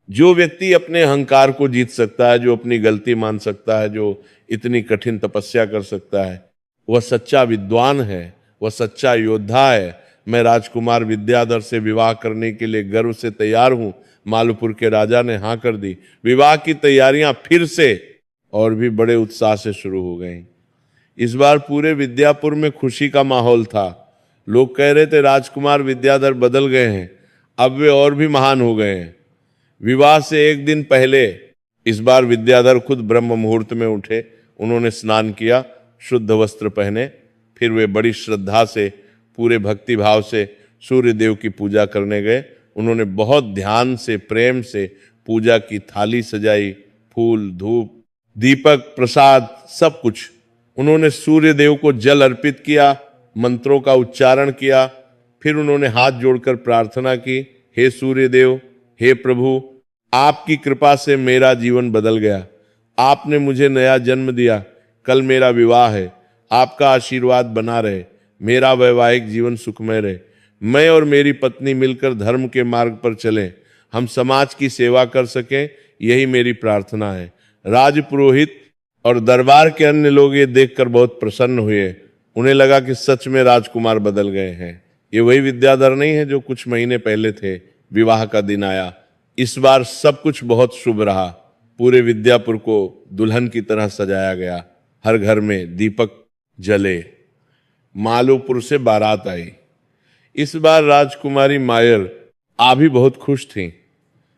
जो व्यक्ति अपने अहंकार को जीत सकता है, जो अपनी गलती मान सकता है, जो इतनी कठिन तपस्या कर सकता है, वह सच्चा विद्वान है, वह सच्चा योद्धा है। मैं राजकुमार विद्याधर से विवाह करने के लिए गर्व से तैयार हूं। माल्यपुर के राजा ने हाँ कर दी। विवाह की तैयारियां फिर से और भी बड़े उत्साह से शुरू हो गईं। इस बार पूरे विद्यापुर में खुशी का माहौल था। लोग कह रहे थे, राजकुमार विद्याधर बदल गए हैं, अब वे और भी महान हो गए हैं। विवाह से एक दिन पहले इस बार विद्याधर खुद ब्रह्म मुहूर्त में उठे। उन्होंने स्नान किया, शुद्ध वस्त्र पहने, फिर वे बड़ी श्रद्धा से, पूरे भक्ति भाव से सूर्य देव की पूजा करने गए। उन्होंने बहुत ध्यान से, प्रेम से पूजा की थाली सजाई, फूल, धूप, दीपक, प्रसाद, सब कुछ। उन्होंने सूर्य देव को जल अर्पित किया, मंत्रों का उच्चारण किया। फिर उन्होंने हाथ जोड़कर प्रार्थना की, हे सूर्य देव, हे प्रभु, आपकी कृपा से मेरा जीवन बदल गया। आपने मुझे नया जन्म दिया। कल मेरा विवाह है, आपका आशीर्वाद बना रहे, मेरा वैवाहिक जीवन सुखमय रहे। मैं और मेरी पत्नी मिलकर धर्म के मार्ग पर चलें, हम समाज की सेवा कर सकें, यही मेरी प्रार्थना है। राजपुरोहित और दरबार के अन्य लोग ये देखकर बहुत प्रसन्न हुए। उन्हें लगा कि सच में राजकुमार बदल गए हैं। ये वही विद्याधर नहीं है जो कुछ महीने पहले थे। विवाह का दिन आया। इस बार सब कुछ बहुत शुभ रहा। पूरे विद्यापुर को दुल्हन की तरह सजाया गया। हर घर में दीपक जले। मालूपुर से बारात आई। इस बार राजकुमारी मायर भी बहुत खुश थीं।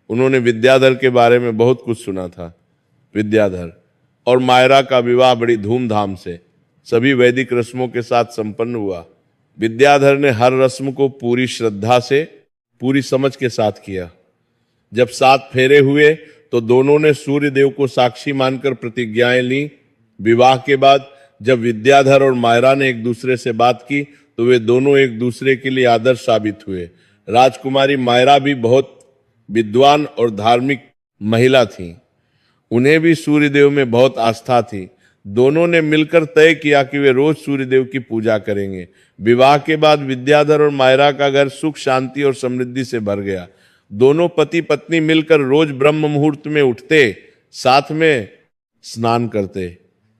उन्होंने विद्याधर के बारे में बहुत कुछ सुना था। विद्याधर और मायरा का विवाह बड़ी धूमधाम से सभी वैदिक रस्मों के साथ संपन्न हुआ। विद्याधर ने हर रस्म को पूरी श्रद्धा से, पूरी समझ के साथ किया। जब 7 फेरे हुए तो दोनों ने सूर्य देव को साक्षी मानकर प्रतिज्ञाएं ली। विवाह के बाद जब विद्याधर और मायरा ने एक दूसरे से बात की तो वे दोनों एक दूसरे के लिए आदर्श साबित हुए। राजकुमारी मायरा भी बहुत विद्वान और धार्मिक महिला थी। उन्हें भी सूर्यदेव में बहुत आस्था थी। दोनों ने मिलकर तय किया कि वे रोज सूर्यदेव की पूजा करेंगे। विवाह के बाद विद्याधर और मायरा का घर सुख, शांति और समृद्धि से भर गया। दोनों पति पत्नी मिलकर रोज ब्रह्म मुहूर्त में उठते, साथ में स्नान करते,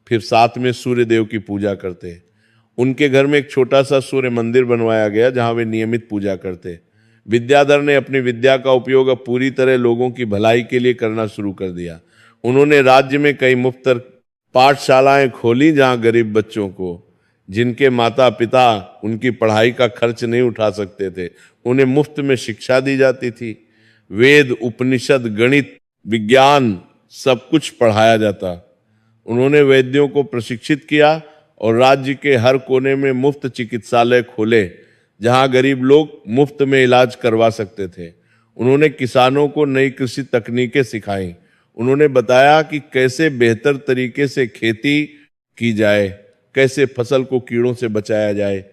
फिर साथ में सूर्यदेव की पूजा करते। उनके घर में एक छोटा सा सूर्य मंदिर बनवाया गया जहां वे नियमित पूजा करते। विद्याधर ने अपनी विद्या का उपयोग अब पूरी तरह लोगों की भलाई के लिए करना शुरू कर दिया। उन्होंने राज्य में कई मुफ्त पाठशालाएं खोली जहां गरीब बच्चों को, जिनके माता पिता उनकी पढ़ाई का खर्च नहीं उठा सकते थे, उन्हें मुफ्त में शिक्षा दी जाती थी। वेद, उपनिषद, गणित, विज्ञान सब कुछ पढ़ाया जाता। उन्होंने वैद्यों को प्रशिक्षित किया और राज्य के हर कोने में मुफ्त चिकित्सालय खोले जहां गरीब लोग मुफ्त में इलाज करवा सकते थे। उन्होंने किसानों को नई कृषि तकनीकें सिखाई। उन्होंने बताया कि कैसे बेहतर तरीके से खेती की जाए, कैसे फसल को कीड़ों से बचाया जाए।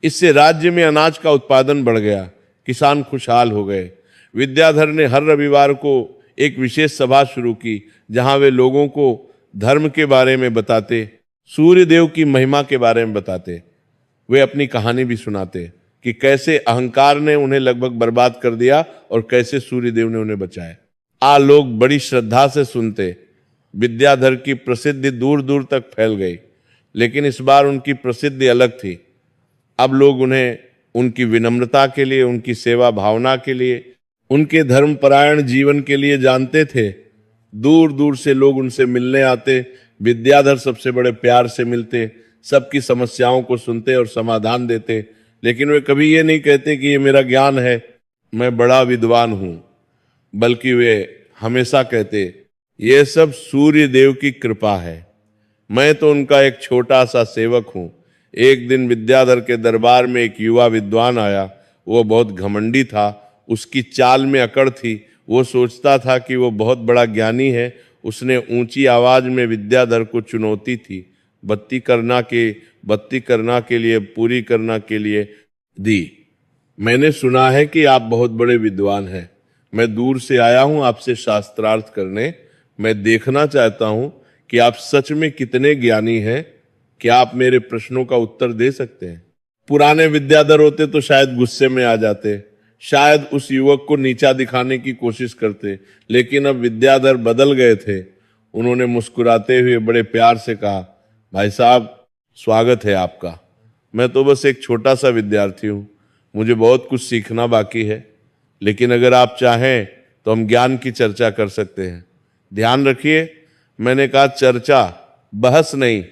इससे राज्य में अनाज का उत्पादन बढ़ गया, किसान खुशहाल हो गए। विद्याधर ने हर रविवार को एक विशेष सभा शुरू की जहां वे लोगों को धर्म के बारे में बताते, सूर्य देव की महिमा के बारे में बताते। वे अपनी कहानी भी सुनाते कि कैसे अहंकार ने उन्हें लगभग बर्बाद कर दिया और कैसे सूर्य देव ने उन्हें बचाया। लोग बड़ी श्रद्धा से सुनते। विद्याधर की प्रसिद्धि दूर दूर तक फैल गई, लेकिन इस बार उनकी प्रसिद्धि अलग थी। अब लोग उन्हें उनकी विनम्रता के लिए, उनकी सेवा भावना के लिए, उनके धर्मपरायण जीवन के लिए जानते थे। दूर दूर से लोग उनसे मिलने आते। विद्याधर सबसे बड़े प्यार से मिलते, सबकी समस्याओं को सुनते और समाधान देते। लेकिन वे कभी ये नहीं कहते कि ये मेरा ज्ञान है, मैं बड़ा विद्वान हूं, बल्कि वे हमेशा कहते ये सब सूर्य देव की कृपा है, मैं तो उनका एक छोटा सा सेवक हूं। एक दिन विद्याधर के दरबार में एक युवा विद्वान आया। वो बहुत घमंडी था, उसकी चाल में अकड़ थी। वो सोचता था कि वो बहुत बड़ा ज्ञानी है। उसने ऊंची आवाज में विद्याधर को चुनौती थी, बत्ती करना के लिए, पूरी करना के लिए दी। मैंने सुना है कि आप बहुत बड़े विद्वान हैं। मैं दूर से आया हूं आपसे शास्त्रार्थ करने। मैं देखना चाहता हूं कि आप सच में कितने ज्ञानी हैं। क्या आप मेरे प्रश्नों का उत्तर दे सकते हैं? पुराने विद्याधर होते तो शायद गुस्से में आ जाते, शायद उस युवक को नीचा दिखाने की कोशिश करते। लेकिन अब विद्याधर बदल गए थे। उन्होंने मुस्कुराते हुए बड़े प्यार से कहा, भाई साहब, स्वागत है आपका। मैं तो बस एक छोटा सा विद्यार्थी हूं, मुझे बहुत कुछ सीखना बाकी है। लेकिन अगर आप चाहें तो हम ज्ञान की चर्चा कर सकते हैं। ध्यान रखिए, मैंने कहा चर्चा, बहस नहीं,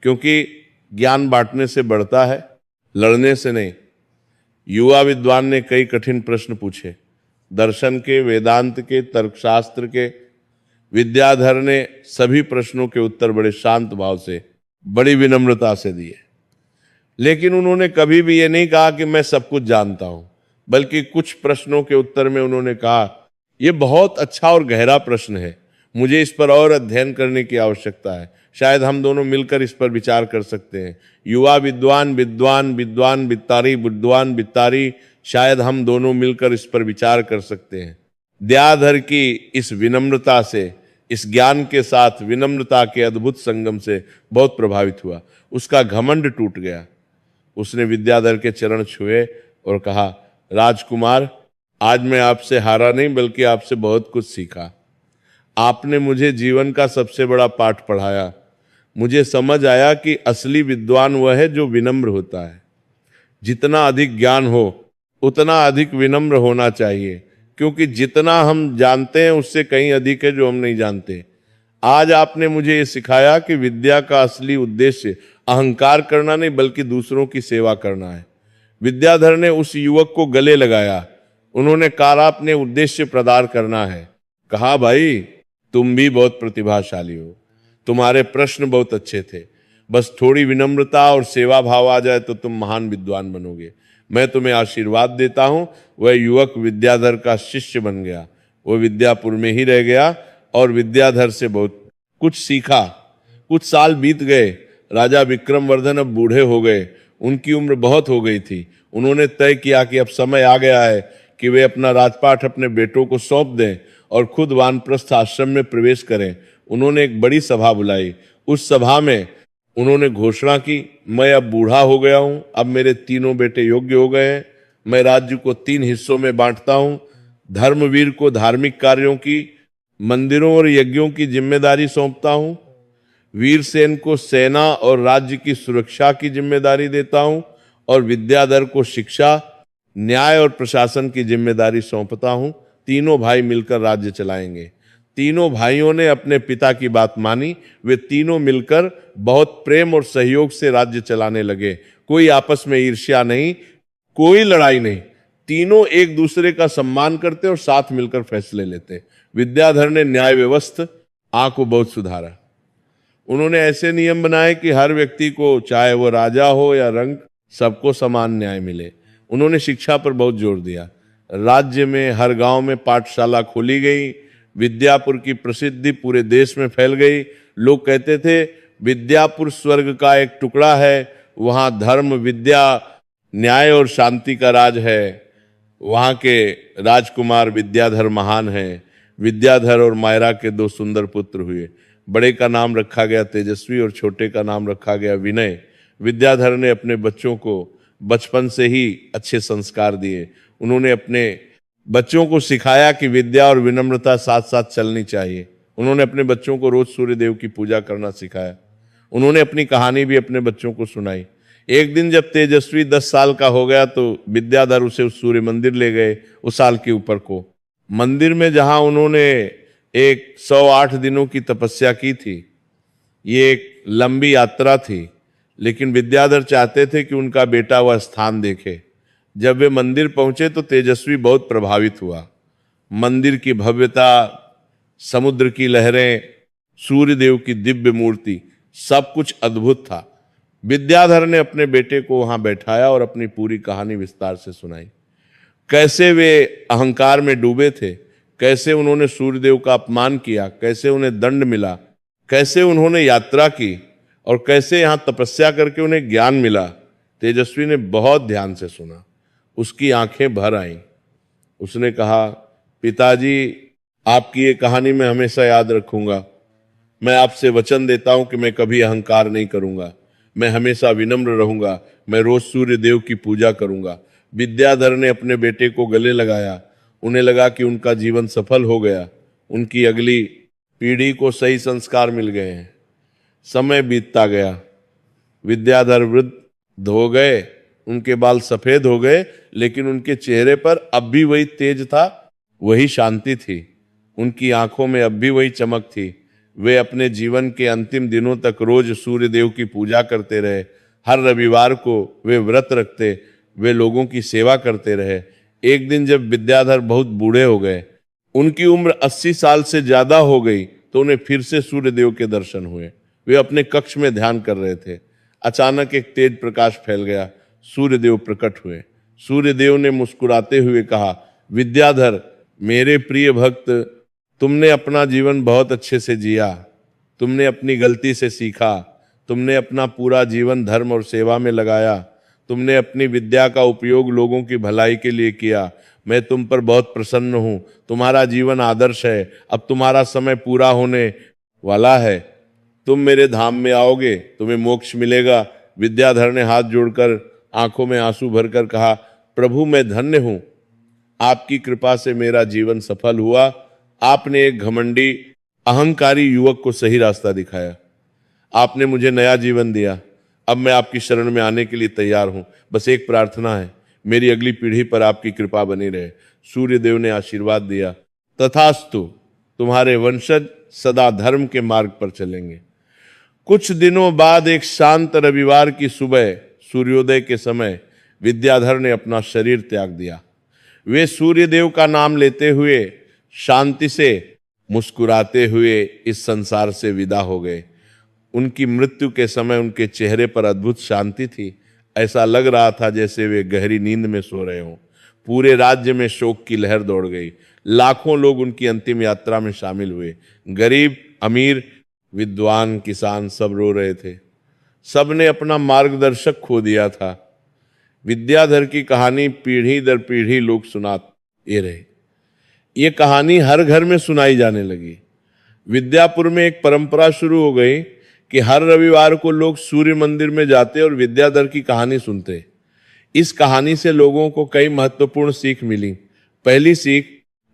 क्योंकि ज्ञान बांटने से बढ़ता है, लड़ने से नहीं। युवा विद्वान ने कई कठिन प्रश्न पूछे, दर्शन के, वेदांत के, तर्कशास्त्र के। विद्याधर ने सभी प्रश्नों के उत्तर बड़े शांत भाव से, बड़ी विनम्रता से दिए। लेकिन उन्होंने कभी भी ये नहीं कहा कि मैं सब कुछ जानता हूं, बल्कि कुछ प्रश्नों के उत्तर में उन्होंने कहा, यह बहुत अच्छा और गहरा प्रश्न है, मुझे इस पर और अध्ययन करने की आवश्यकता है। शायद हम दोनों मिलकर इस पर विचार कर सकते हैं। युवा विद्वान, विद्वान, विद्वान वित्तारी, विद्वान वित्तारी, शायद हम दोनों मिलकर इस पर विचार कर सकते हैं। विद्याधर की इस विनम्रता से, इस ज्ञान के साथ विनम्रता के अद्भुत संगम से बहुत प्रभावित हुआ। उसका घमंड टूट गया। उसने विद्याधर के चरण छुए और कहा, राजकुमार, आज मैं आपसे हारा नहीं, बल्कि आपसे बहुत कुछ सीखा। आपने मुझे जीवन का सबसे बड़ा पाठ पढ़ाया। मुझे समझ आया कि असली विद्वान वह है जो विनम्र होता है। जितना अधिक ज्ञान हो उतना अधिक विनम्र होना चाहिए, क्योंकि जितना हम जानते हैं उससे कहीं अधिक है जो हम नहीं जानते। आज आपने मुझे ये सिखाया कि विद्या का असली उद्देश्य अहंकार करना नहीं, बल्कि दूसरों की सेवा करना है। विद्याधर ने उस युवक को गले लगाया। उन्होंने कहा, अपने उद्देश्य प्रदान करना है। कहा, भाई तुम भी बहुत प्रतिभाशाली हो, तुम्हारे प्रश्न बहुत अच्छे थे, बस थोड़ी विनम्रता और सेवा भाव आ जाए तो तुम महान विद्वान बनोगे। मैं तुम्हें आशीर्वाद देता हूं। वह युवक विद्याधर का शिष्य बन गया। वो विद्यापुर में ही रह गया और विद्याधर से बहुत कुछ सीखा। कुछ साल बीत गए। राजा विक्रमवर्धन अब बूढ़े हो गए, उनकी उम्र बहुत हो गई थी। उन्होंने तय किया कि अब समय आ गया है कि वे अपना राजपाट अपने बेटों को सौंप दें और खुद वानप्रस्थ आश्रम में प्रवेश करें। उन्होंने एक बड़ी सभा बुलाई। उस सभा में उन्होंने घोषणा की, मैं अब बूढ़ा हो गया हूं, अब मेरे तीनों बेटे योग्य हो गए हैं, मैं राज्य को 3 हिस्सों में बांटता हूं। धर्मवीर को धार्मिक कार्यों की, मंदिरों और यज्ञों की जिम्मेदारी सौंपता हूं। वीरसेन को सेना और राज्य की सुरक्षा की जिम्मेदारी देता हूं और विद्याधर को शिक्षा, न्याय और प्रशासन की जिम्मेदारी सौंपता हूं। तीनों भाई मिलकर राज्य चलाएंगे। तीनों भाइयों ने अपने पिता की बात मानी। वे तीनों मिलकर बहुत प्रेम और सहयोग से राज्य चलाने लगे। कोई आपस में ईर्ष्या नहीं, कोई लड़ाई नहीं। तीनों एक दूसरे का सम्मान करते और साथ मिलकर फैसले लेते। विद्याधर ने न्याय व्यवस्था को बहुत सुधारा। उन्होंने ऐसे नियम बनाए कि हर व्यक्ति को, चाहे वो राजा हो या रंक, सबको समान न्याय मिले। उन्होंने शिक्षा पर बहुत जोर दिया। राज्य में हर गांव में पाठशाला खोली गई। विद्यापुर की प्रसिद्धि पूरे देश में फैल गई। लोग कहते थे, विद्यापुर स्वर्ग का एक टुकड़ा है, वहां धर्म, विद्या, न्याय और शांति का राज है। वहां के राजकुमार विद्याधर महान हैं। विद्याधर और मायरा के 2 सुंदर पुत्र हुए। बड़े का नाम रखा गया तेजस्वी और छोटे का नाम रखा गया विनय। विद्याधर ने अपने बच्चों को बचपन से ही अच्छे संस्कार दिए। उन्होंने अपने बच्चों को सिखाया कि विद्या और विनम्रता साथ साथ चलनी चाहिए। उन्होंने अपने बच्चों को रोज सूर्य देव की पूजा करना सिखाया। उन्होंने अपनी कहानी भी अपने बच्चों को सुनाई। एक दिन जब तेजस्वी 10 साल का हो गया तो विद्याधर उसे उस सूर्य मंदिर ले गए, उस साल के ऊपर को। मंदिर में जहां उन्होंने एक 108 दिनों की तपस्या की थी। ये एक लंबी यात्रा थी, लेकिन विद्याधर चाहते थे कि उनका बेटा वह स्थान देखे। जब वे मंदिर पहुंचे तो तेजस्वी बहुत प्रभावित हुआ। मंदिर की भव्यता, समुद्र की लहरें, सूर्यदेव की दिव्य मूर्ति, सब कुछ अद्भुत था। विद्याधर ने अपने बेटे को वहां बैठाया और अपनी पूरी कहानी विस्तार से सुनाई। कैसे वे अहंकार में डूबे थे, कैसे उन्होंने सूर्यदेव का अपमान किया, कैसे उन्हें दंड मिला, कैसे उन्होंने यात्रा की और कैसे यहां तपस्या करके उन्हें ज्ञान मिला। तेजस्वी ने बहुत ध्यान से सुना। उसकी आंखें भर आईं। उसने कहा, पिताजी, आपकी ये कहानी मैं हमेशा याद रखूंगा। मैं आपसे वचन देता हूं कि मैं कभी अहंकार नहीं करूंगा। मैं हमेशा विनम्र रहूंगा। मैं रोज सूर्य देव की पूजा करूंगा। विद्याधर ने अपने बेटे को गले लगाया। उन्हें लगा कि उनका जीवन सफल हो गया। उनकी अगली पीढ़ी को सही संस्कार मिल गए हैं। समय बीतता गया। विद्याधर वृद्ध हो गए, उनके बाल सफेद हो गए, लेकिन उनके चेहरे पर अब भी वही तेज था, वही शांति थी। उनकी आंखों में अब भी वही चमक थी। वे अपने जीवन के अंतिम दिनों तक रोज सूर्य देव की पूजा करते रहे। हर रविवार को वे व्रत रखते, वे लोगों की सेवा करते रहे। एक दिन जब विद्याधर बहुत बूढ़े हो गए, उनकी उम्र 80 साल से ज्यादा हो गई, तो उन्हें फिर से सूर्य देव के दर्शन हुए। वे अपने कक्ष में ध्यान कर रहे थे। अचानक एक तेज प्रकाश फैल गया। सूर्य देव प्रकट हुए। सूर्य देव ने मुस्कुराते हुए कहा, विद्याधर, मेरे प्रिय भक्त, तुमने अपना जीवन बहुत अच्छे से जिया। तुमने अपनी गलती से सीखा। तुमने अपना पूरा जीवन धर्म और सेवा में लगाया। तुमने अपनी विद्या का उपयोग लोगों की भलाई के लिए किया। मैं तुम पर बहुत प्रसन्न हूं। तुम्हारा जीवन आदर्श है। अब तुम्हारा समय पूरा होने वाला है। तुम मेरे धाम में आओगे, तुम्हें मोक्ष मिलेगा। विद्याधर ने हाथ जोड़कर आंखों में आंसू भरकर कहा, प्रभु, मैं धन्य हूं। आपकी कृपा से मेरा जीवन सफल हुआ। आपने एक घमंडी, अहंकारी युवक को सही रास्ता दिखाया। आपने मुझे नया जीवन दिया। अब मैं आपकी शरण में आने के लिए तैयार हूं। बस एक प्रार्थना है, मेरी अगली पीढ़ी पर आपकी कृपा बनी रहे। सूर्य देव ने आशीर्वाद दिया। तथास्तु, तुम्हारे वंशज सदा धर्म के मार्ग पर चलेंगे। कुछ दिनों बाद एक शांत रविवार की सुबह, सूर्योदय के समय, विद्याधर ने अपना शरीर त्याग दिया। वे सूर्य देव का नाम लेते हुए, शांति से मुस्कुराते हुए इस संसार से विदा हो गए। उनकी मृत्यु के समय उनके चेहरे पर अद्भुत शांति थी। ऐसा लग रहा था जैसे वे गहरी नींद में सो रहे हों। पूरे राज्य में शोक की लहर दौड़ गई। लाखों लोग उनकी अंतिम यात्रा में शामिल हुए। गरीब, अमीर, विद्वान, किसान सब रो रहे थे। सब ने अपना मार्गदर्शक खो दिया था। विद्याधर की कहानी पीढ़ी दर पीढ़ी लोग सुनाते रहे। ये कहानी हर घर में सुनाई जाने लगी। विद्यापुर में एक परंपरा शुरू हो गई कि हर रविवार को लोग सूर्य मंदिर में जाते और विद्याधर की कहानी सुनते। इस कहानी से लोगों को कई महत्वपूर्ण सीख मिली। पहली सीख,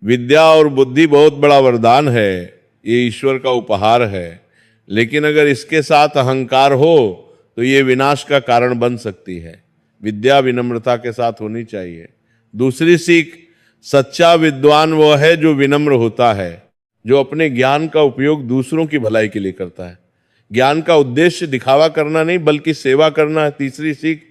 विद्या और बुद्धि बहुत बड़ा वरदान है, ये ईश्वर का उपहार है, लेकिन अगर इसके साथ अहंकार हो तो ये विनाश का कारण बन सकती है। विद्या विनम्रता के साथ होनी चाहिए। दूसरी सीख, सच्चा विद्वान वो है जो विनम्र होता है, जो अपने ज्ञान का उपयोग दूसरों की भलाई के लिए करता है। ज्ञान का उद्देश्य दिखावा करना नहीं बल्कि सेवा करना है। तीसरी सीख,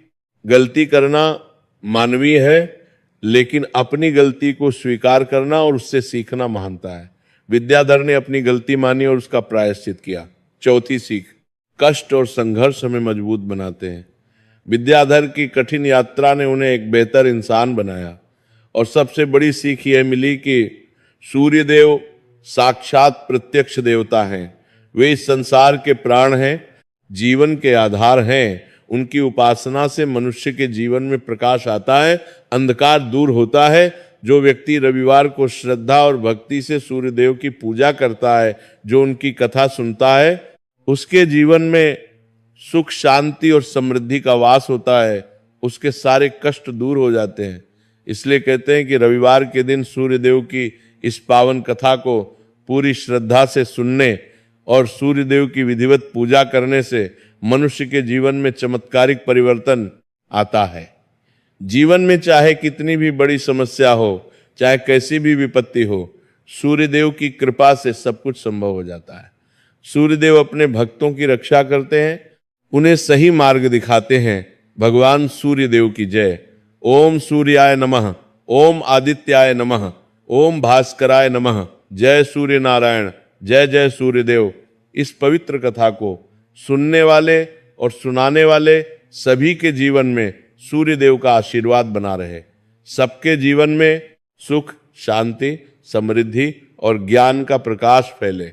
गलती करना मानवीय है, लेकिन अपनी गलती को स्वीकार करना और उससे सीखना महानता है। विद्याधर ने अपनी गलती मानी और उसका प्रायश्चित किया। चौथी सीख, कष्ट और संघर्ष हमें मजबूत बनाते हैं। विद्याधर की कठिन यात्रा ने उन्हें एक बेहतर इंसान बनाया। और सबसे बड़ी सीख यह मिली कि सूर्यदेव साक्षात प्रत्यक्ष देवता हैं। वे इस संसार के प्राण हैं, जीवन के आधार हैं। उनकी उपासना से मनुष्य के जीवन में प्रकाश आता है, अंधकार दूर होता है। जो व्यक्ति रविवार को श्रद्धा और भक्ति से सूर्यदेव की पूजा करता है, जो उनकी कथा सुनता है, उसके जीवन में सुख, शांति और समृद्धि का वास होता है। उसके सारे कष्ट दूर हो जाते हैं। इसलिए कहते हैं कि रविवार के दिन सूर्यदेव की इस पावन कथा को पूरी श्रद्धा से सुनने और सूर्यदेव की विधिवत पूजा करने से मनुष्य के जीवन में चमत्कारिक परिवर्तन आता है। जीवन में चाहे कितनी भी बड़ी समस्या हो, चाहे कैसी भी विपत्ति हो, सूर्यदेव की कृपा से सब कुछ संभव हो जाता है। सूर्यदेव अपने भक्तों की रक्षा करते हैं, उन्हें सही मार्ग दिखाते हैं। भगवान सूर्यदेव की जय। ओम सूर्याय नमः, ओम आदित्याय नमः, ओम भास्कराय नमः। जय सूर्य नारायण, जय जय सूर्यदेव। इस पवित्र कथा को सुनने वाले और सुनाने वाले सभी के जीवन में सूर्यदेव का आशीर्वाद बना रहे। सबके जीवन में सुख, शांति, समृद्धि और ज्ञान का प्रकाश फैले।